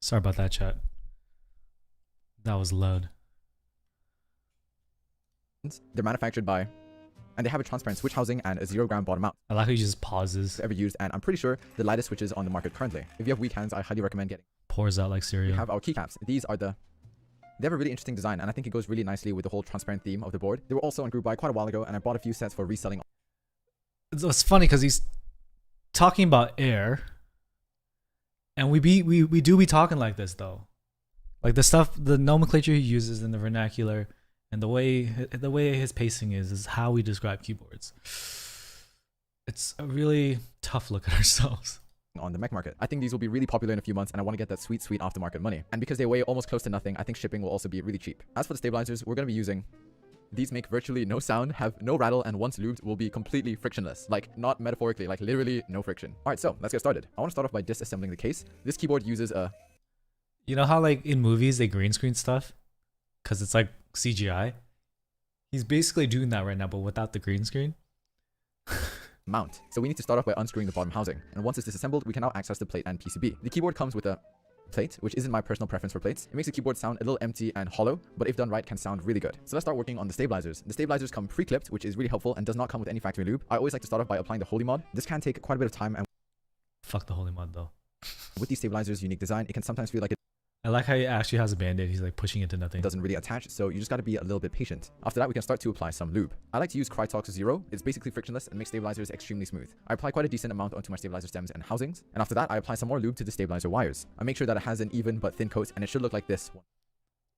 Sorry about that, chat. That was loud. They're manufactured by... And they have a transparent switch housing and a 0 gram bottom mount. I like how he just pauses, Ever used, and I'm pretty sure the lightest switches on the market currently. If you have weak hands, I highly recommend getting. pours out like We cereal. have our keycaps. These are the... They have a really interesting design, and I think it goes really nicely with the whole transparent theme of the board. They were also on Group Buy quite a while ago, and I bought a few sets for reselling. It's funny because he's talking about Air, and we do be talking like this though, like the stuff, the nomenclature he uses in the vernacular, and the way his pacing is how we describe keyboards. It's a really tough look at ourselves. On the mech market. I think these will be really popular in a few months and I want to get that sweet aftermarket money. And because they weigh almost close to nothing, I think shipping will also be really cheap. As for the stabilizers, we're going to be using... These make virtually no sound, have no rattle, and once lubed will be completely frictionless. Like, not metaphorically, like literally no friction. Alright, so let's get started. I want to start off by disassembling the case. This keyboard uses a... You know how like in movies they green screen stuff because it's like CGI? He's basically doing that right now, but without the green screen. mount. So we need to start off by unscrewing the bottom housing. And once it's disassembled, we can now access the plate and PCB. The keyboard comes with a plate, which isn't my personal preference for plates. It makes the keyboard sound a little empty and hollow, but if done right, can sound really good. So let's start working on the stabilizers. The stabilizers come pre-clipped, which is really helpful and does not come with any factory lube. I always like to start off by applying the Holy Mod. This can take quite a bit of time, and Fuck the holy mod though. with these stabilizers' unique design, it can sometimes feel like it I like how he actually has a band-aid. He's like pushing into nothing. doesn't really attach, so you just got to be a little bit patient. After that, we can start to apply some lube. I like to use Krytox Zero. It's basically frictionless and makes stabilizers extremely smooth. I apply quite a decent amount onto my stabilizer stems and housings, and after that, I apply some more lube to the stabilizer wires. I make sure that it has an even but thin coat, and it should look like this.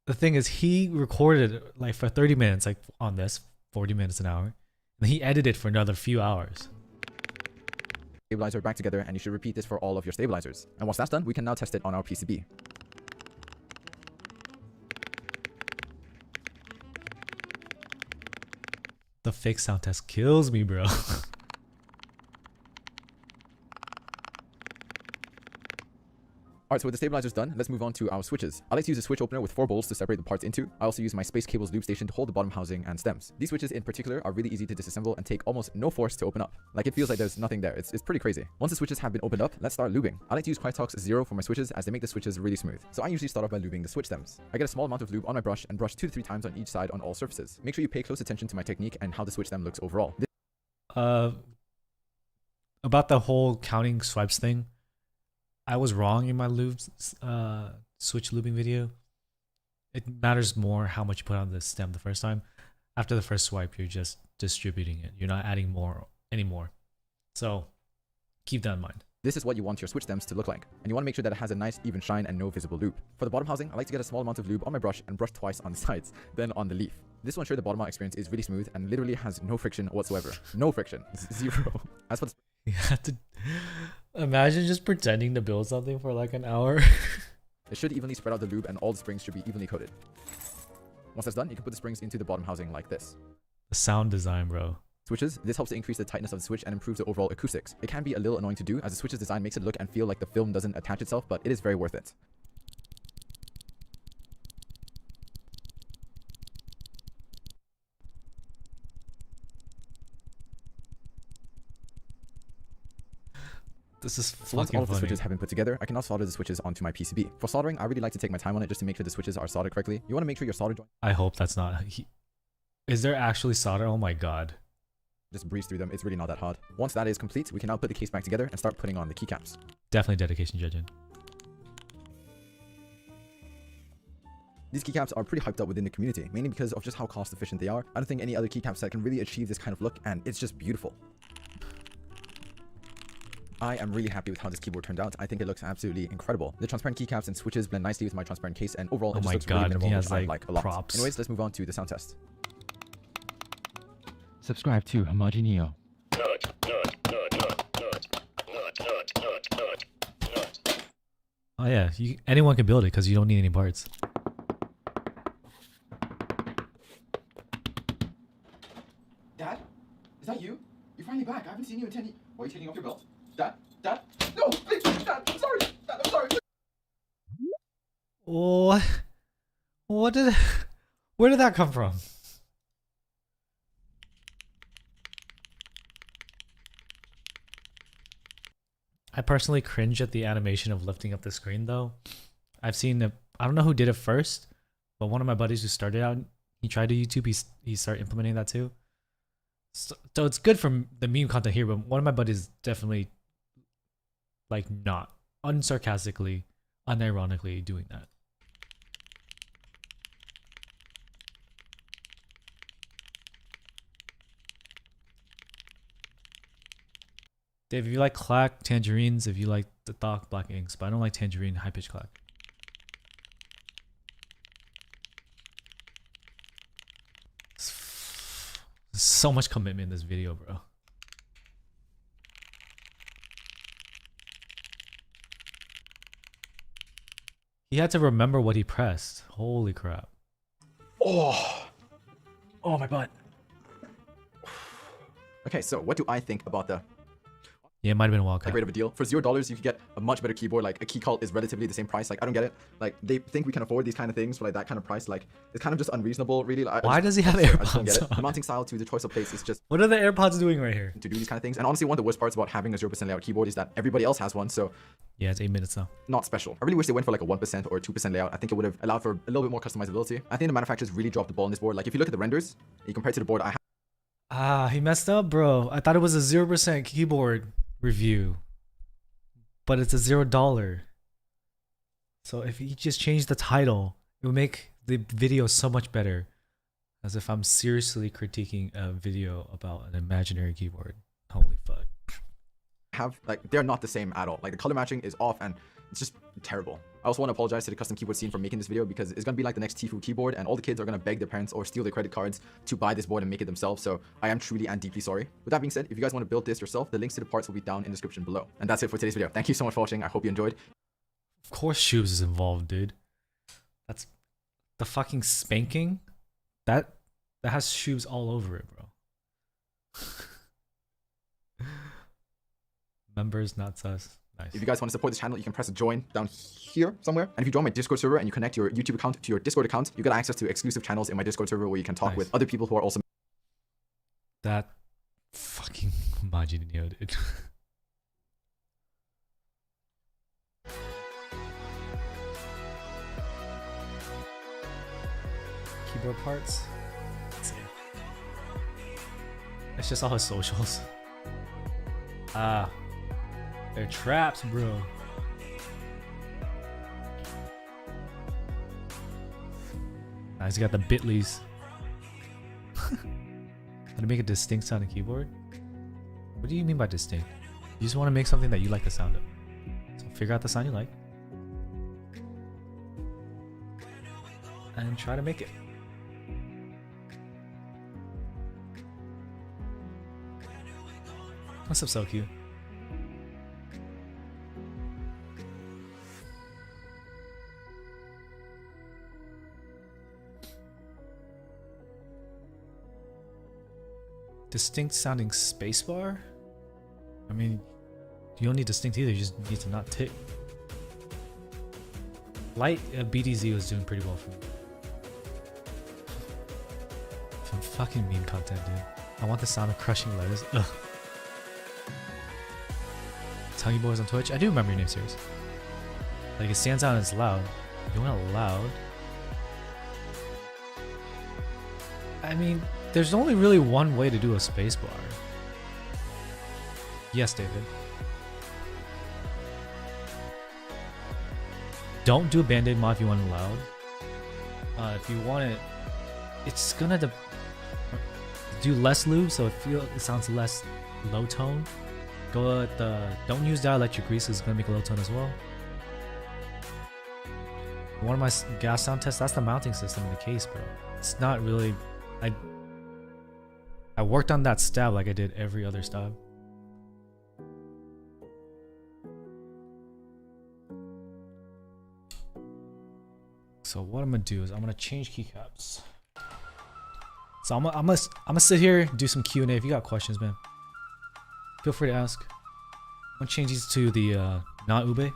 The thing is, he recorded like for 30 minutes, like on this, 40 minutes an hour. And he edited for another few hours. Stabilizer back together, and you should repeat this for all of your stabilizers. And once that's done, we can now test it on our PCB. The fake sound test kills me, bro. Alright, so with the stabilizers done, let's move on to our switches. I like to use a switch opener with 4 bolts to separate the parts into. I also use my Space Cables loop station to hold the bottom housing and stems. These switches in particular are really easy to disassemble and take almost no force to open up. Like, it feels like there's nothing there. It's pretty crazy. Once the switches have been opened up, let's start lubing. I like to use Krytox Zero for my switches as they make the switches really smooth. So I usually start off by lubing the switch stems. I get a small amount of lube on my brush and brush 2 to 3 times on each side on all surfaces. Make sure you pay close attention to my technique and how the switch stem looks overall. About the whole counting swipes thing, I was wrong in my lubes, switch lubing video. It matters more how much you put on the stem the first time. After the first swipe, you're just distributing it. You're not adding more anymore. So keep that in mind. This is what you want your switch stems to look like, and you want to make sure that it has a nice even shine and no visible lube. For the bottom housing, I like to get a small amount of lube on my brush and brush twice on the sides, then on the leaf. This will ensure the bottom out experience is really smooth and literally has no friction whatsoever. No friction. Zero. As for the You have to imagine just pretending to build something for like an hour. It should evenly spread out the lube and all the springs should be evenly coated. Once that's done, you can put the springs into the bottom housing like this. The sound design, bro. Switches, this helps to increase the tightness of the switch and improves the overall acoustics. It can be a little annoying to do as the switch's design makes it look and feel like the film doesn't attach itself, but it is very worth it. This is So once fucking all of the funny. switches have been put together, I can now solder the switches onto my PCB. For soldering, I really like to take my time on it just to make sure the switches are soldered correctly. You want to make sure your solder joint I hope that's not. Is there actually solder? Oh my god. just breeze through them. It's really not that hard. Once that is complete, we can now put the case back together and start putting on the keycaps. Definitely dedication, judging. These keycaps are pretty hyped up within the community, mainly because of just how cost efficient they are. I don't think any other keycap set can really achieve this kind of look, and it's just beautiful. I am really happy with how this keyboard turned out. I think it looks absolutely incredible. The transparent keycaps and switches blend nicely with my transparent case, and overall Oh it just my looks god, really minimal, he which has I like like a lot. props. Anyways, let's move on to the sound test. Subscribe to Homogeneo. Oh yeah, anyone can build it because you don't need any parts. Dad? Is that you? You're finally back. I haven't seen you in 10 years. Why are you taking off your belt? Dad? Dad? No! Please! Dad! I'm sorry! Dad, I'm sorry! What? What did? Where did that come from? I personally cringe at the animation of lifting up the screen though. I've seen I don't know who did it first, but one of my buddies who started out, he tried to YouTube, he started implementing that too. So it's good for the meme content here, but one of my buddies definitely like not unsarcastically, unironically doing that. Dave, if you like clack, tangerines, if you like the dark black inks, but I don't like tangerine high pitch clack. There's so much commitment in this video, bro. He had to remember what he pressed. Holy crap. Oh! Oh, my butt. Okay, so what do I think about the Yeah, it might have been a wild like card. great of a deal? For $0, you could get a much better keyboard. Like a key cult is relatively the same price. Like I don't get it. Like they think we can afford these kind of things for like that kind of price. Like it's kind of just unreasonable, really. Like, Why does he have I just don't get AirPods it. The on? mounting style to the choice of place is just What are the AirPods doing right here? to do these kind of things. And honestly, one of the worst parts about having a 0% layout keyboard is that everybody else has one, so Yeah, it's 8 minutes now. not special. I really wish they went for like a 1% or a 2% layout. I think it would have allowed for a little bit more customizability. I think the manufacturers really dropped the ball on this board. Like if you look at the renders, you compare it to the board I have. Ah, he messed up, bro. I thought it was a 0% keyboard review, but it's a $0. So if he just changed the title, it would make the video so much better. As if I'm seriously critiquing a video about an imaginary keyboard. Holy fuck. Like they're not the same at all. Like the color matching is off and it's just terrible. I also want to apologize to the custom keyboard scene for making this video because it's gonna be like the next Tfue keyboard and all the kids are gonna beg their parents or steal their credit cards to buy this board and make it themselves. So I am truly and deeply sorry. With that being said, if you guys want to build this yourself, the links to the parts will be down in the description below. And that's it for today's video. Thank you so much for watching. I hope you enjoyed. Of course Shoobs is involved, dude. That's the fucking spanking. That has Shoobs all over it, bro. Members, not sus. Nice. If you guys want to support this channel, you can press join down here somewhere. And if you join my Discord server and you connect your YouTube account to your Discord account, you get access to exclusive channels in my Discord server where you can talk Nice. with other people who are also That fucking Majinio, dude. Keyboard parts. Let's see. It's just all his socials. Ah, they're traps, bro. Nice, you got the Bitleys. How to make a distinct sounding keyboard? What do you mean by distinct? You just want to make something that you like the sound of. So figure out the sound you like. And try to make it. What's up, SoQ? Distinct sounding spacebar? I mean, you don't need distinct either, you just need to not tick. Light BDZ was doing pretty well for me. Some fucking meme content, dude. I want the sound of crushing letters. Ugh. Tell you boys on Twitch, I do remember your name, serious. Like, it stands out and it's loud. You want it loud? I mean, there's only really one way to do a spacebar. Yes, David. Don't do a Band-Aid mod if you want it loud. If you want it, it's gonna do less lube, so it sounds less low tone. Go at the don't use dielectric grease, it's gonna make a low tone as well. One of my gas sound tests, that's the mounting system in the case, bro. It's not really. I worked on that stab like I did every other stab. So what I'm gonna do is I'm gonna change keycaps. So I'm gonna sit here, do some Q&A. If you got questions, man, feel free to ask. I'm gonna change these to the not ube,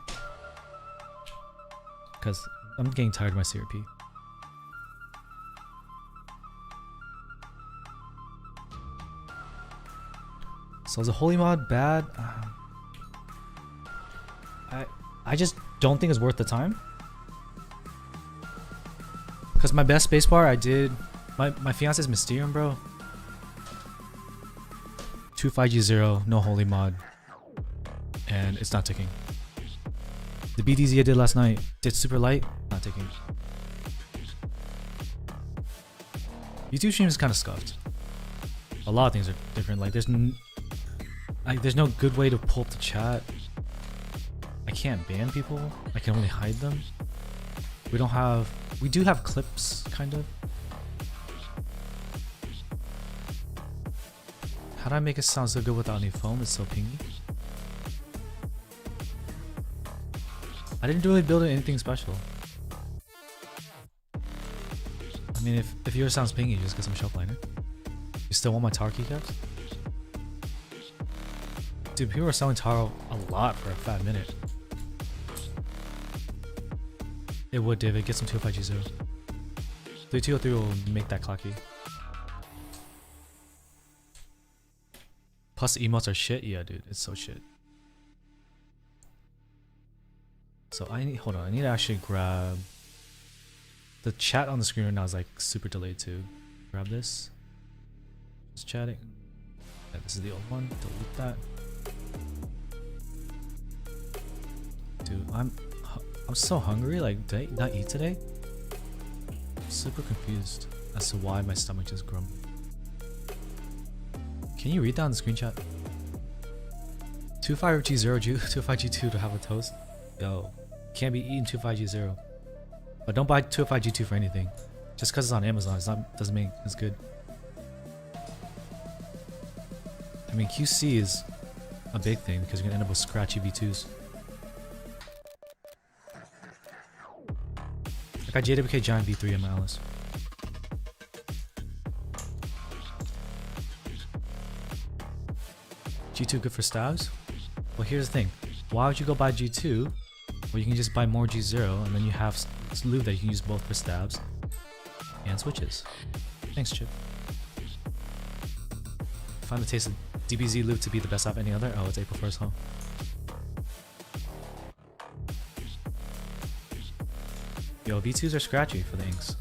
because I'm getting tired of my CRP. So is a holy mod bad? I just don't think it's worth the time. Because my best spacebar I did, my fiance's Mysterium, bro. 25G0, no holy mod, and it's not ticking. The BDZ I did last night, did super light, not ticking. YouTube stream is kind of scuffed. A lot of things are different. Like there's no good way to pull up the chat. I can't ban people. I can only hide them. We do have clips, kind of. How do I make it sound so good without any foam? It's so pingy. I didn't really build anything special. I mean, if yours sounds pingy, just get some shelf liner. You still want my tar keycaps? Dude, people are selling tar a lot for a fat minute. It would, David. Get some 205G0. 3203 will make that clocky. Plus the emotes are shit. Yeah, dude, it's so shit. So hold on, I need to actually grab the chat on the screen right now is like super delayed too. Grab this. Just chatting. Yeah, this is the old one. Delete that. Dude, I'm so hungry. Like, did I not eat today? I'm super confused as to why my stomach just grumbled. Can you read that on the screenshot? 25G0, 25G2 to have a toast? Yo, can't be eating 25G0. But don't buy 25G2 for anything. Just because it's on Amazon, doesn't mean it's good. I mean, QC is a big thing because you're gonna end up with scratchy V2s. I got JWK Giant V3 in my Alice. G2 good for stabs? Well, here's the thing. Why would you go buy G2 where you can just buy more G0 and then you have lube that you can use both for stabs and switches? Thanks, Chip. Find the taste of DBZ lube to be the best out of any other? Oh, it's April 1st, huh? Yo, V2s are scratchy for the inks.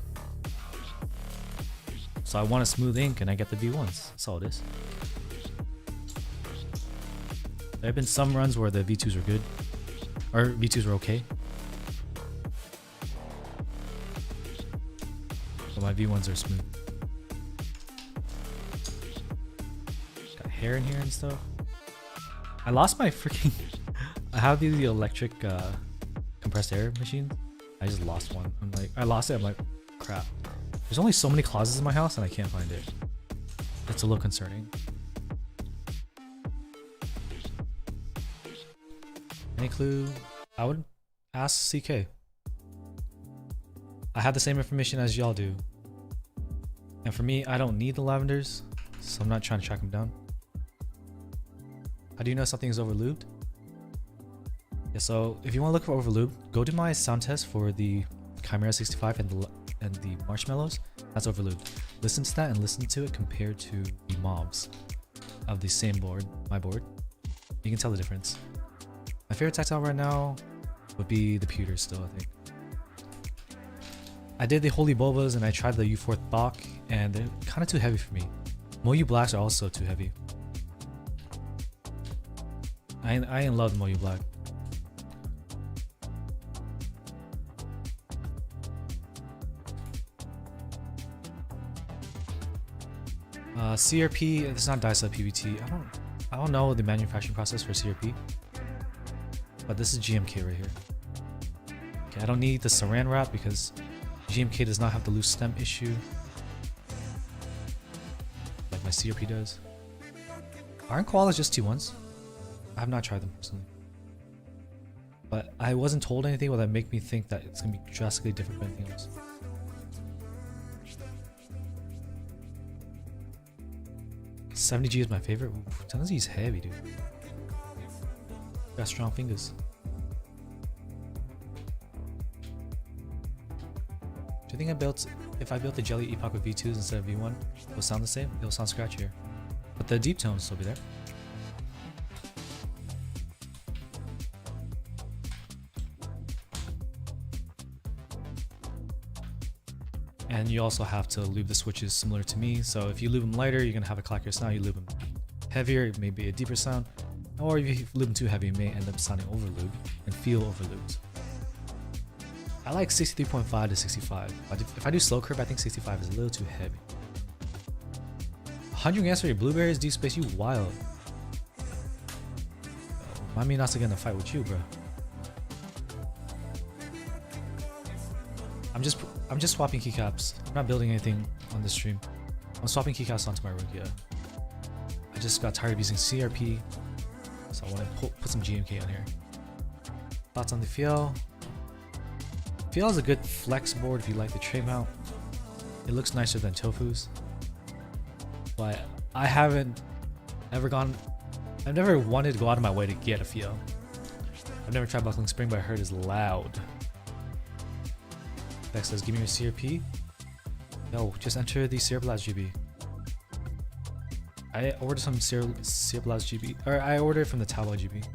So I want a smooth ink and I get the V1s. That's all it is. There have been some runs where the V2s were good. Or V2s were okay. But my V1s are smooth. Got hair in here and stuff. I lost my freaking... I have the electric compressed air machine. I just lost one. I lost it. I'm like, crap. There's only so many closets in my house and I can't find it. It's a little concerning. Any clue? I would ask CK. I have the same information as y'all do. And for me, I don't need the lavenders. so I'm not trying to track him down. How do you know something is overlubed? Yeah, so if you want to look for overlube, go to my sound test for the Chimera 65 and the Marshmallows. That's overlubed. Listen to that and listen to it compared to the mobs of the same board, my board. You can tell the difference. My favorite tactile right now would be the pewter still, I think. I did the Holy Bobas and I tried the U4 Bach and they're kind of too heavy for me. Moyu Blacks are also too heavy. I ain't love Moyu Black. CRP, it's not Dicep PBT. I don't know the manufacturing process for CRP, but this is GMK right here. Okay, I don't need the Saran wrap because GMK does not have the loose stem issue like my CRP does. Aren't koalas just T1s? I have not tried them personally, but I wasn't told anything that make me think that it's gonna be drastically different from anything else. $70G is my favorite. Tennessee is heavy, dude. Got strong fingers. Do you think if I built the Jelly Epoch with V2s instead of V1, it'll sound the same? It'll sound scratchier. But the deep tones will still be there. And you also have to lube the switches similar to me. So if you lube them lighter, you're gonna have a clackier sound. You lube them heavier, it may be a deeper sound. Or if you lube them too heavy, it may end up sounding overlubed and feel overlubed. I like 63.5 to 65. But if I do slow curve, I think 65 is a little too heavy. 100 gas for your blueberries, deep space, you wild. Mind me not to get in a fight with you, bro. I'm just swapping keycaps. I'm not building anything on this stream. I'm swapping keycaps onto my Rukia. I just got tired of using CRP, so I want to put some GMK on here. Thoughts on the Fiel? Fiel is a good flex board if you like the tray mount. It looks nicer than Tofu's, but I haven't ever I've never wanted to go out of my way to get a Fiel. I've never tried buckling spring, but I heard it's loud. Bex says, give me your CRP. No, just enter the Cereblast GB. I ordered some Cereblast GB, or I ordered from the Taobao GB.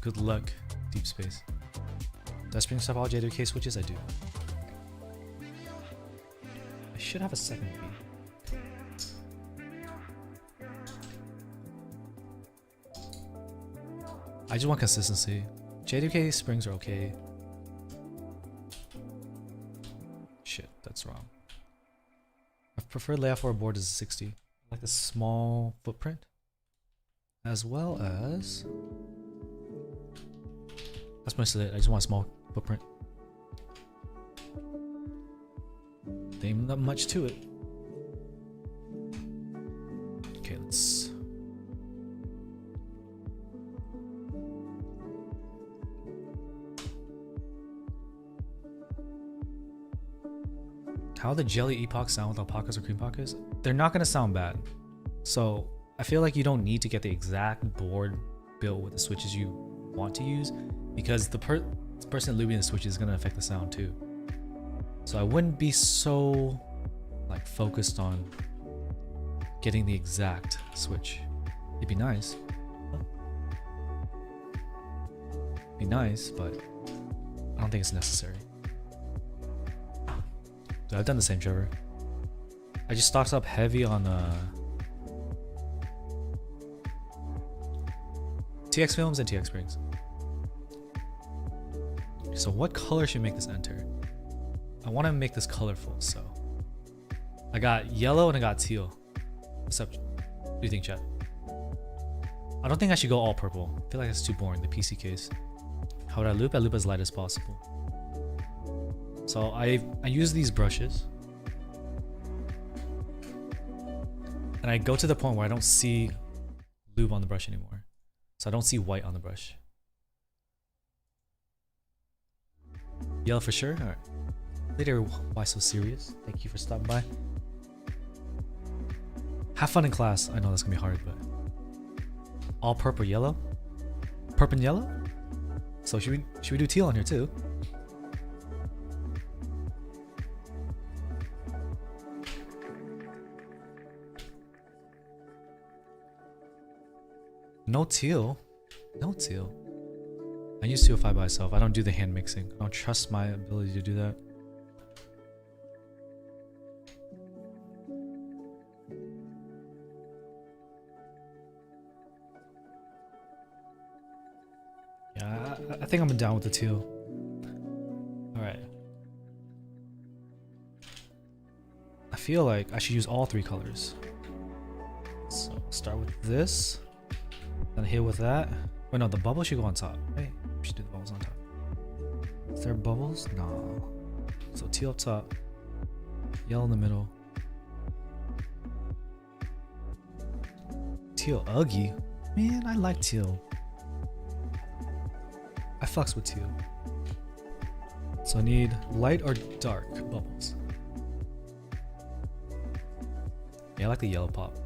Good luck, deep space. Do I spring stuff all JWK switches? I do. I should have a second B. I just want consistency. JWK springs are okay. Shit, that's wrong. My preferred layout for a board is 60. I like the small footprint, as well as that's mostly it. I just want a small footprint. There ain't not much to it. Okay, let's. How the Jelly Epochs sound with alpacas or cream pockets? They're not gonna sound bad. So I feel like you don't need to get the exact board built with the switches you want to use, because the person lubing the switch is gonna affect the sound too. So I wouldn't be so like focused on getting the exact switch. It'd be nice. Be nice, but I don't think it's necessary. I've done the same, Trevor. I just stocked up heavy on TX films and TX springs. So what color should make this enter? I want to make this colorful, so I got yellow and I got teal. What's up? What do you think, chat? I don't think I should go all purple. I feel like that's too boring, the PC case. How would I loop? I loop as light as possible. So I use these brushes and I go to the point where I don't see lube on the brush anymore. So I don't see white on the brush. Yellow for sure? Alright. Later, why so serious? Thank you for stopping by. Have fun in class. I know that's gonna be hard, but all purple yellow? Purple and yellow? So should we do teal on here too? No teal. No teal. I use teal 5 by itself. I don't do the hand mixing. I don't trust my ability to do that. Yeah, I think I'm down with the teal. Alright. I feel like I should use all 3 colors. So I'll start with this. Then hit with that. Wait, no, the bubble should go on top, right? We should do the bubbles on top. Is there bubbles? No. So teal up top. Yellow in the middle. Teal Uggy? Man, I like teal. I fucks with teal. So I need light or dark bubbles. Yeah, I like the yellow pop.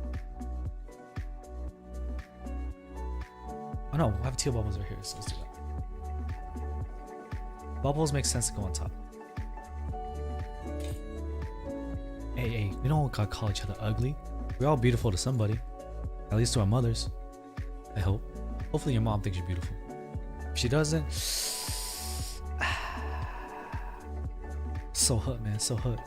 Oh no, I have teal bubbles right here, so let's do that. Bubbles make sense to go on top. Hey, we don't gotta call each other ugly. We're all beautiful to somebody. At least to our mothers. I hope. Hopefully your mom thinks you're beautiful. If she doesn't... So hood, man, so hood.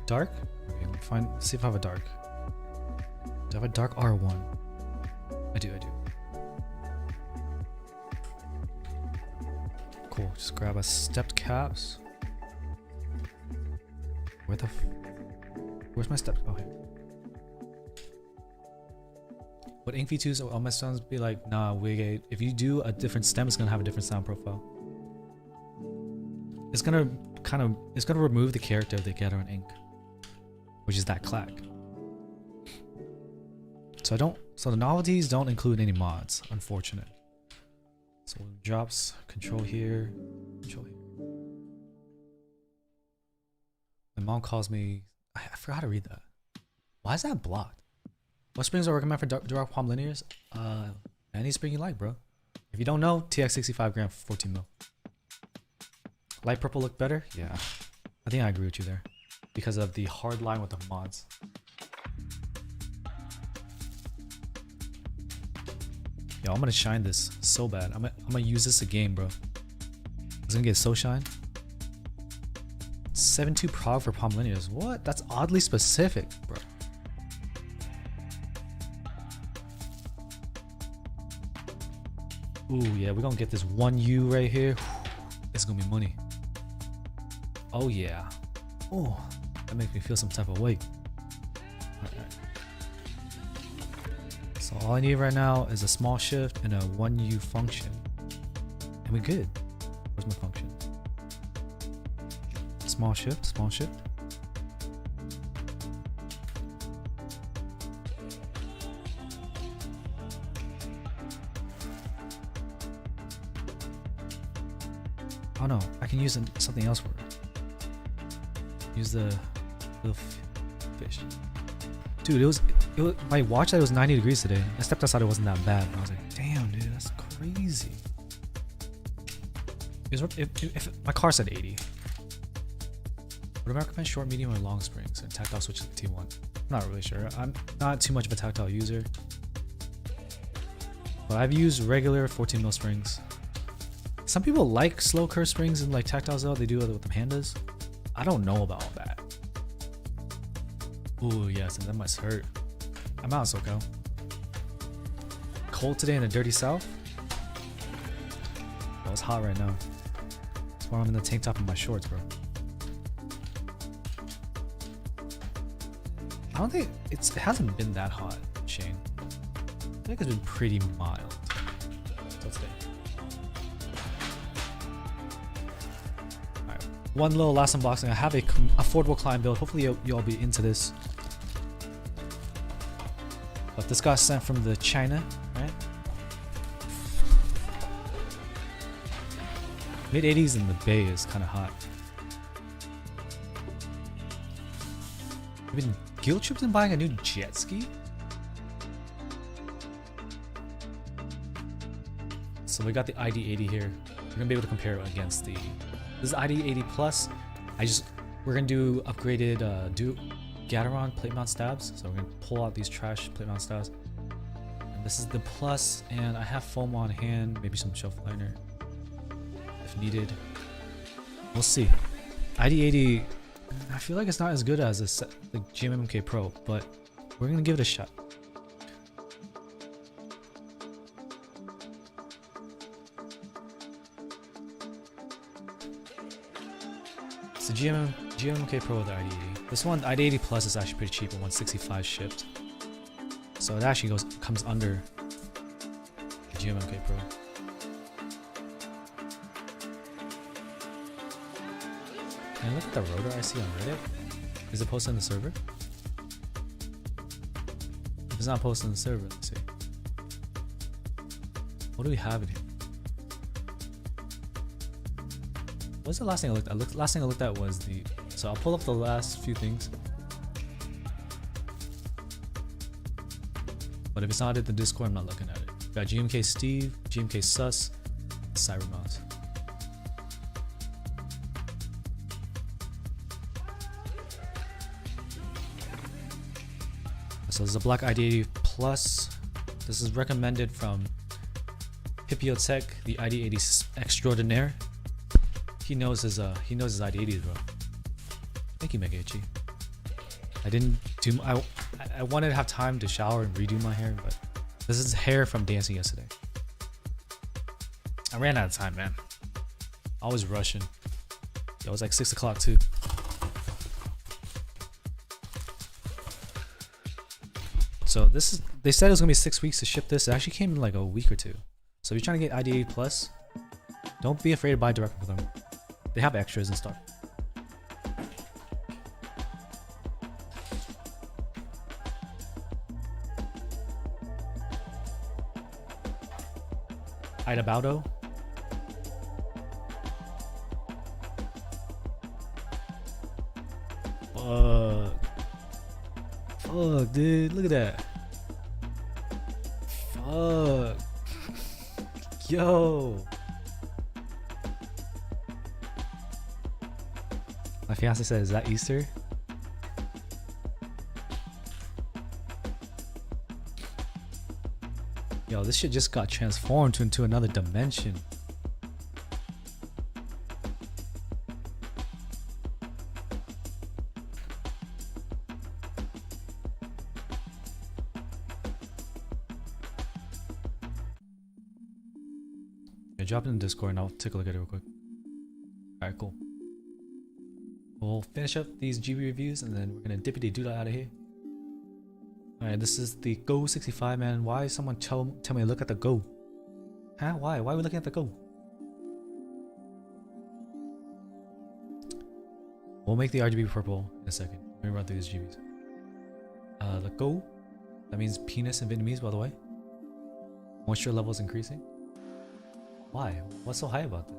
Dark? Okay, let me see if I have a dark. Do I have a dark R1? I do. Cool, just grab a stepped caps. Where's my stepped? Oh, here. Would Ink V2's all my sounds be like? Nah, Wigate. If you do a different stem, it's gonna have a different sound profile. It's gonna remove the character of the getter in Ink, which is that clack. So the novelties don't include any mods, unfortunate. So drops, control here, control here. My mom calls me, I forgot how to read that. Why is that blocked? What springs are recommend for dark palm linears? Any spring you like, bro. If you don't know, TX 65 gram for 14 mil. Light purple look better? Yeah. I think I agree with you there. Because of the hard line with the mods. Yo, I'm gonna shine this so bad. I'm gonna use this again, bro. It's gonna get so shine. 7.2 prog for palm linears. What? That's oddly specific, bro. Ooh, yeah, we're gonna get this 1U right here. It's gonna be money. Oh, yeah. Oh, that makes me feel some type of weight. Alright. So all I need right now is a small shift and a 1U function. And we good. Where's my function? Small shift, small shift. Oh no, I can use something else for it. Use the little fish. Dude, it was my watch that was 90 degrees today. I stepped outside, it wasn't that bad. And I was like, damn, dude, that's crazy. If my car said 80. Would I recommend short, medium, or long springs and tactile switch to the T1? I'm not really sure. I'm not too much of a tactile user. But I've used regular 14 mil springs. Some people like slow curve springs and like tactiles though. They do it with the pandas. I don't know about all that. Ooh, yes, and that must hurt. I'm out, SoCal. Cold today in the dirty south. Oh, it's hot right now. That's why I'm in the tank top and my shorts, bro. I don't think it hasn't been that hot, Shane. I think it's been pretty mild. So today. Alright, one little last unboxing. I have a affordable client build. Hopefully you'll be into this. But this got sent from the China, right? Mid 80s in the Bay is kind of hot. You've been guilt tripped in buying a new jet ski? So we got the ID80 here. We're gonna be able to compare it against the. This is ID80 Plus. We're gonna do upgraded Gateron plate mount stabs. So we're gonna pull out these trash plate mount stabs. And this is the Plus, and I have foam on hand, maybe some shelf liner if needed. We'll see. ID80, I feel like it's not as good as the GMMK Pro, but we're gonna give it a shot. It's the GMMK Pro with the ID80. This one, the ID80 Plus, is actually pretty cheap at 165 shipped. So it actually comes under the GMMK Pro. Can I look at the rotor I see on Reddit? Is it posted on the server? If it's not posted on the server, let's see. What do we have in here? What's the last thing I looked at? Last thing I looked at was the... So I'll pull up the last few things. But if it's not in the Discord, I'm not looking at it. Got GMK Steve, GMK Sus, Cybermouse. So this is a black ID80 Plus. This is recommended from Pipio Tech, the ID80 Extraordinaire. He knows his ID80s, bro. Thank you, Megachi. I wanted to have time to shower and redo my hair, but this is hair from dancing yesterday. I ran out of time, man. I was rushing. It was like 6 o'clock too. So this is, they said it was gonna be 6 weeks to ship this. It actually came in like a week or two. So if you're trying to get ID80 Plus, don't be afraid to buy direct from them. They have extras and stuff. Ida Baudo. Fuck, dude. Look at that. Fuck. Yo. My fiance said, is that Easter? Yo, this shit just got transformed into another dimension. Yeah, drop it in Discord and I'll take a look at it real quick. Alright, cool. We'll finish up these GB reviews and then we're gonna dippity doo out of here. Alright, this is the Go 65, man. Why is someone tell me to look at the Go? Huh? Why? Why are we looking at the Go? We'll make the RGB purple in a second. Let me run through these GBs. The Go. That means penis in Vietnamese, by the way. Moisture levels increasing. Why? What's so high about this?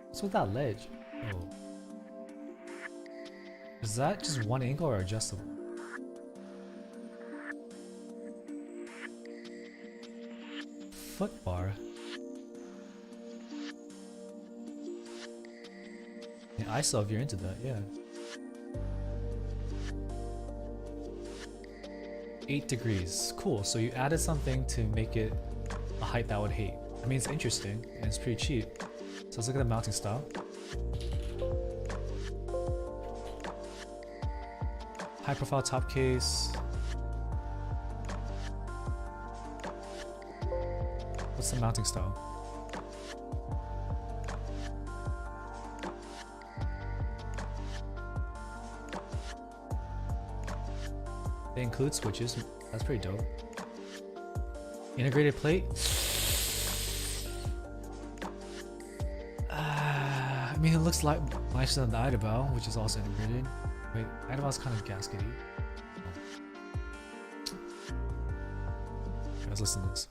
What's with that ledge? Oh. Is that just one angle or adjustable? Foot bar. Yeah, ISO if you're into that, yeah. 8 degrees. Cool. So you added something to make it a height that I would hate. I mean, it's interesting and it's pretty cheap. So let's look at the mounting style. High profile top case. What's the mounting style? They include switches. That's pretty dope. Integrated plate. I mean, it looks like nicer than the Idabel, which is also integrated. Wait, Idabel's kind of gaskety. Oh. Guys, listen to this.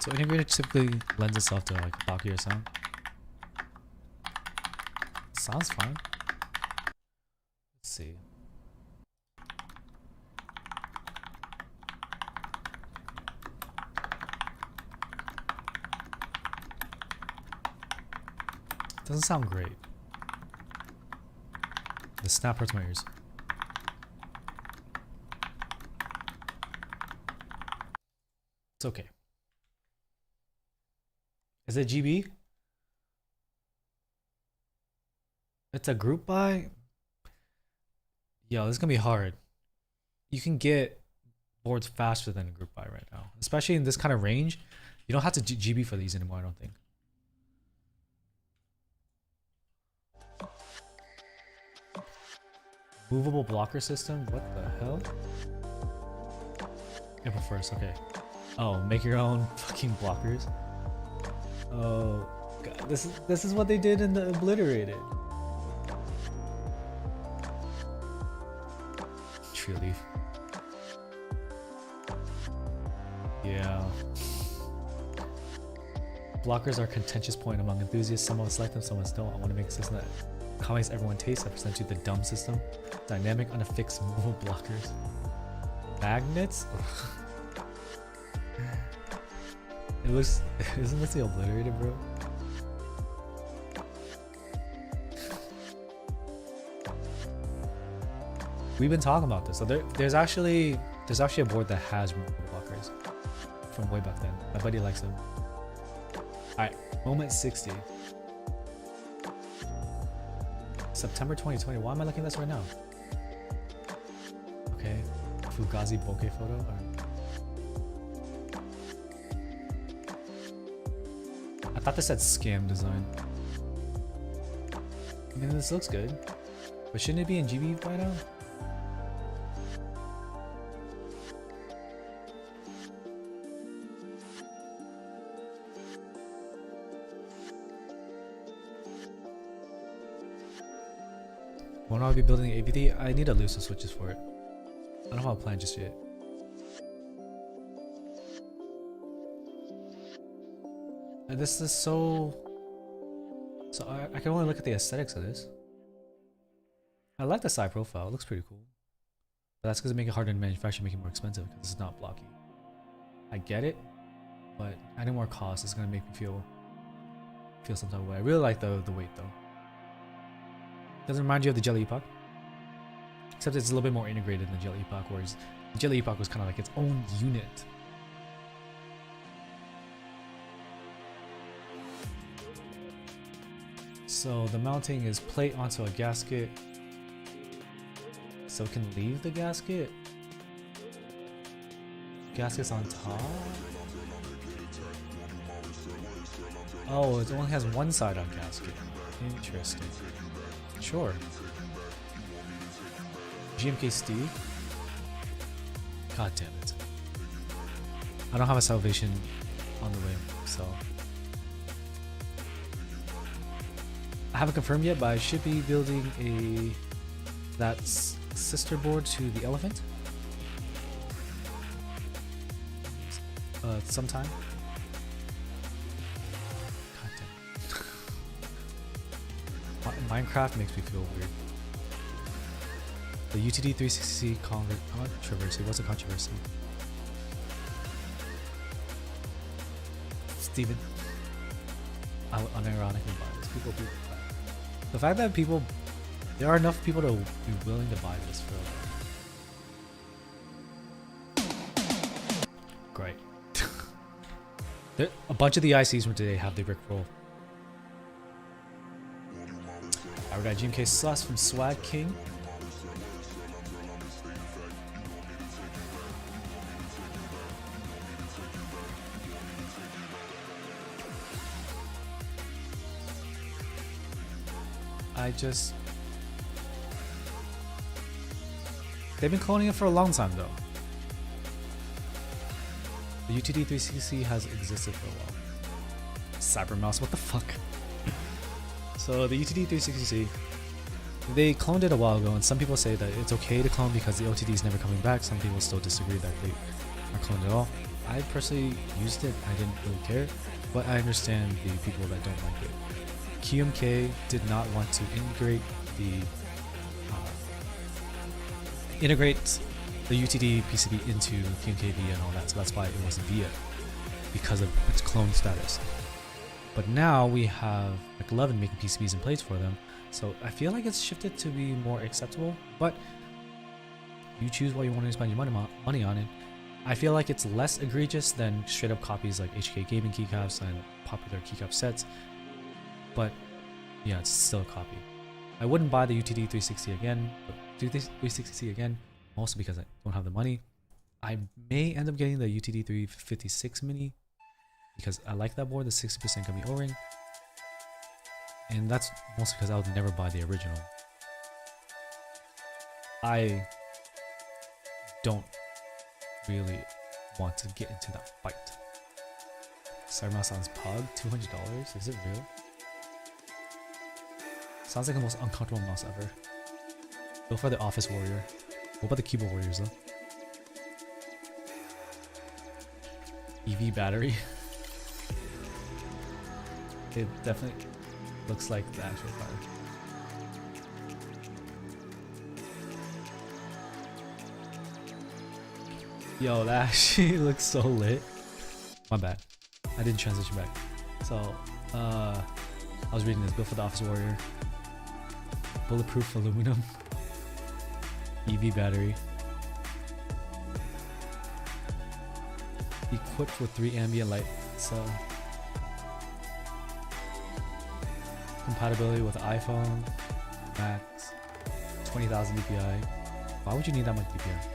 So integrated typically lends itself to like bulkier sound. Sounds fine. Let's see. Doesn't sound great. The snap hurts my ears. It's okay. Is it GB? It's a group buy? Yo, this is gonna be hard. You can get boards faster than a group buy right now. Especially in this kind of range. You don't have to GB for these anymore, I don't think. Movable blocker system? What the hell? April 1st, okay. Oh, make your own fucking blockers. Oh god, this is what they did in the Obliterated. Tree leaf. Yeah. Blockers are a contentious point among enthusiasts. Some of us like them, some of us don't. I want to make a system that accommodates everyone tastes. I present you the dumb system. Dynamic, unaffixed, movable blockers. Magnets? It looks... Isn't this the Obliterated, bro? We've been talking about this. So there's actually a board that has movable blockers from way back then. My buddy likes them. Alright, Moment 60. September 2020. Why am I looking at this right now? Okay. Fugazi bokeh photo. Alright. I thought this said scam design. I mean, this looks good. But shouldn't it be in GB by now? When I'll be building the APD, I need to lose some switches for it. I don't have a plan just yet. And this is so I can only look at the aesthetics of this. I like the side profile, it looks pretty cool. But that's because it makes it harder to manufacture, make it more expensive because it's not blocky. I get it, but adding more cost is gonna make me feel some type of way. I really like the weight though. Doesn't remind you of the Jelly Epoch, except it's a little bit more integrated than Jelly Epoch, whereas Jelly Epoch was kind of like its own unit. So the mounting is plate onto a gasket, so it can leave the gasket. Gasket's on top. Oh, it only has one side on gasket. Interesting. Sure. GMK Steve. God damn it. I don't have a salvation on the way, so. I haven't confirmed yet, but I should be building that sister board to the elephant. Sometime. God damn. Minecraft makes me feel weird. The UTD 360 controversy. What's a controversy? Steven. I would unironically buy this. People buy. The fact that there are enough people to be willing to buy this for great. A bunch of the ICs from today have the Rick roll. I got GMK Sus from Swag King. They've been cloning it for a long time though. The UTD 360 has existed for a while. Cybermouse, what the fuck? So the UTD 360, they cloned it a while ago, and some people say that it's okay to clone because the OTD is never coming back. Some people still disagree that they are cloned at all. I personally used it. I didn't really care, but I understand the people that don't like it. QMK did not want to integrate the UTD PCB into QMK VIA and all that, so that's why it was VIA, because of its clone status. But now we have like 11 making PCBs and plates for them, so I feel like it's shifted to be more acceptable, but you choose what you want to spend your money on it. I feel like it's less egregious than straight up copies like HK gaming keycaps and popular keycap sets, but yeah, it's still a copy. I wouldn't buy the UTD 360 again, but 360 again, also because I don't have the money. I may end up getting the UTD 356 mini because I like that board, the 60% gummy O-ring, and that's mostly because I would never buy the original. I don't really want to get into that fight. Cybermouse sounds pug, $200? Is it real? Sounds like the most uncomfortable mouse ever. Go for the Office Warrior. What about the Keyboard Warriors though? EV battery. It definitely looks like the actual car. Yo, that actually looks so lit. My bad. I didn't transition back. So, I was reading this built for the Office Warrior. Bulletproof aluminum. EV battery. Equipped with 3 ambient light cell. Compatibility with iPhone, Max, 20,000 DPI. Why would you need that much DPI?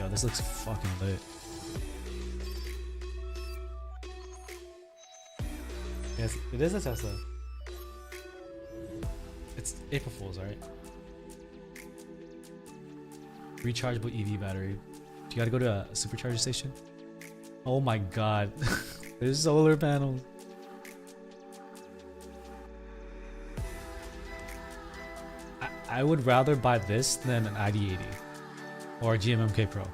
Yo, this looks fucking lit. Yes, it is a Tesla. It's April Fool's, alright? Rechargeable EV battery. You gotta go to a supercharger station? Oh my god. There's solar panels. I would rather buy this than an ID80 or a GMMK Pro.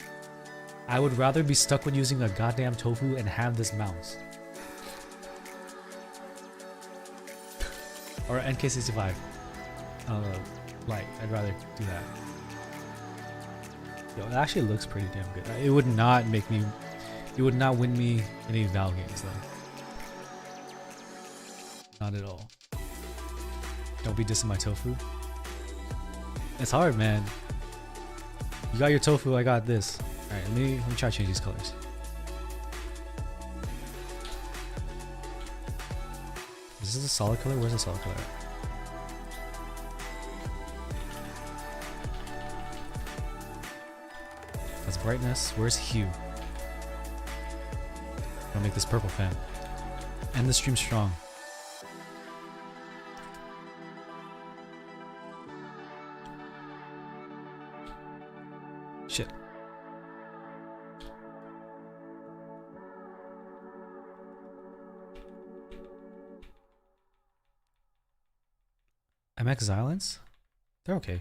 I would rather be stuck with using a goddamn Tofu and have this mouse. Or an NK65. Light. I'd rather do that. Yo, it actually looks pretty damn good. It would not make me... It would not win me any Val games though. Not at all. Don't be dissing my Tofu. It's hard, man. You got your Tofu, I got this. Alright, let me try to change these colors. Is this a solid color? Where's the solid color at? That's brightness. Where's hue? I'm gonna make this purple fan. End the stream strong. Shit. MX Xylence? They're okay.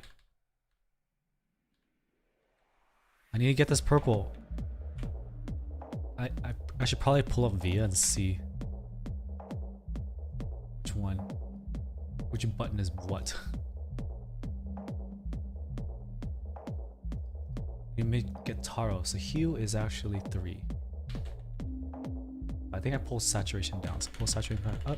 I need to get this purple. I should probably pull up VIA and see which button is what. You may get Taro, so hue is actually 3. I think I pull saturation down, so pull saturation up.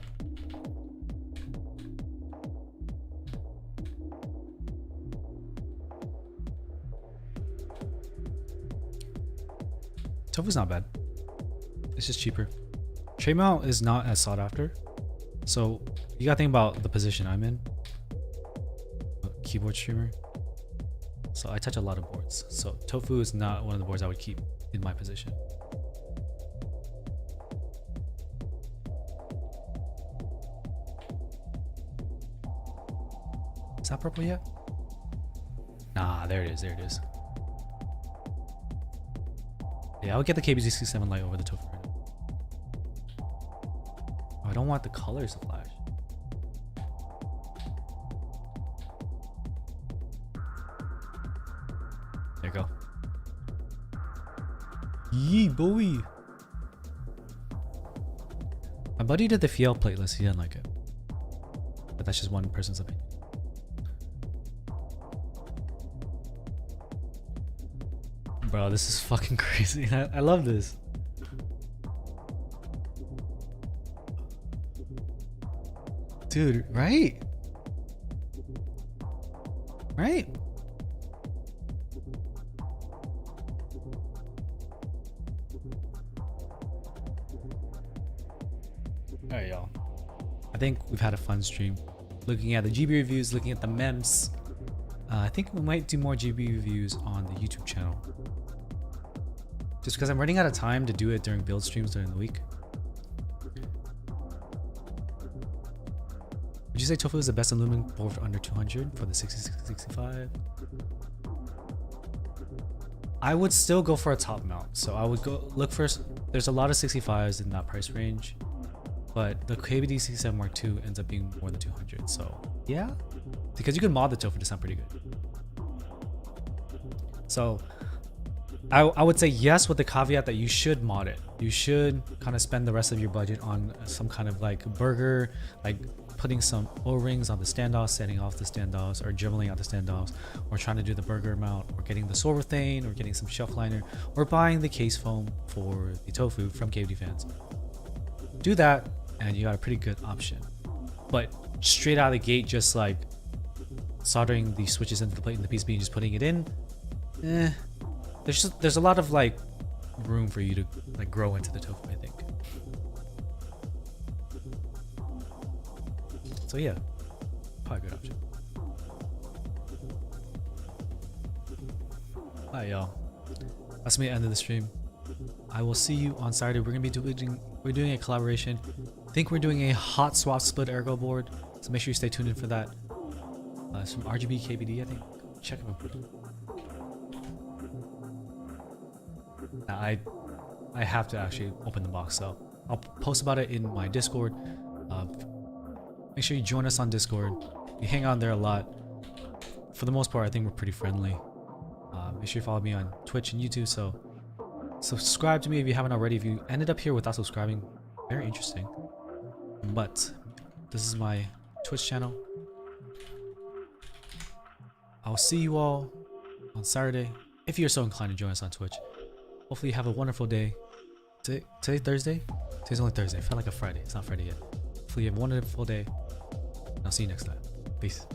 Tofu's not bad. It's just cheaper. Tray mount is not as sought after, so you gotta think about the position I'm in. Keyboard streamer. So I touch a lot of boards. So Tofu is not one of the boards I would keep in my position. Is that purple yet? Nah, there it is. There it is. Yeah, I would get the KBZ67 light over the Tofu right now. Oh, I don't want the colors to flash. There you go. Yee boy. My buddy did the Fiel playlist. He didn't like it, but that's just one person's opinion. Bro, this is fucking crazy. I love this. Dude, right? Right? Alright, y'all. I think we've had a fun stream. Looking at the GB reviews, looking at the memes. I think we might do more GB reviews on the YouTube channel. Just because I'm running out of time to do it during build streams during the week. Would you say Tofu is the best aluminum board for under 200 for the 6665? I would still go for a top mount. So I would go look for, there's a lot of 65s in that price range, but the KBD 67 Mark II ends up being more than 200. So yeah, because you can mod the Tofu to sound pretty good. So I would say yes, with the caveat that you should mod it. You should kind of spend the rest of your budget on some kind of like burger, like putting some O-rings on the standoffs, setting off the standoffs, or dribbling out the standoffs, or trying to do the burger mount, or getting the Sorethane, or getting some shelf liner, or buying the case foam for the Tofu from KBD fans. Do that, and you got a pretty good option. But straight out of the gate, just like soldering the switches into the plate and the PCB and just putting it in, there's a lot of like room for you to like grow into the Tofu, I think. So yeah, probably a good option. Alright, y'all. That's me at the end of the stream. I will see you on Saturday. We're gonna be doing a collaboration. I think we're doing a hot swap split ergo board, so make sure you stay tuned in for that. It's from RGB KBD, I think. Check it out. Now, I have to actually open the box, so I'll post about it in my Discord. Make sure you join us on Discord. We hang out there a lot. For the most part, I think we're pretty friendly. Make sure you follow me on Twitch and YouTube. So subscribe to me if you haven't already. If you ended up here without subscribing, very interesting. But this is my Twitch channel. I'll see you all on Saturday if you're so inclined to join us on Twitch. Hopefully you have a wonderful day. Today Thursday? Today's only Thursday. It felt like a Friday. It's not Friday yet. Hopefully you have a wonderful day. I'll see you next time. Peace.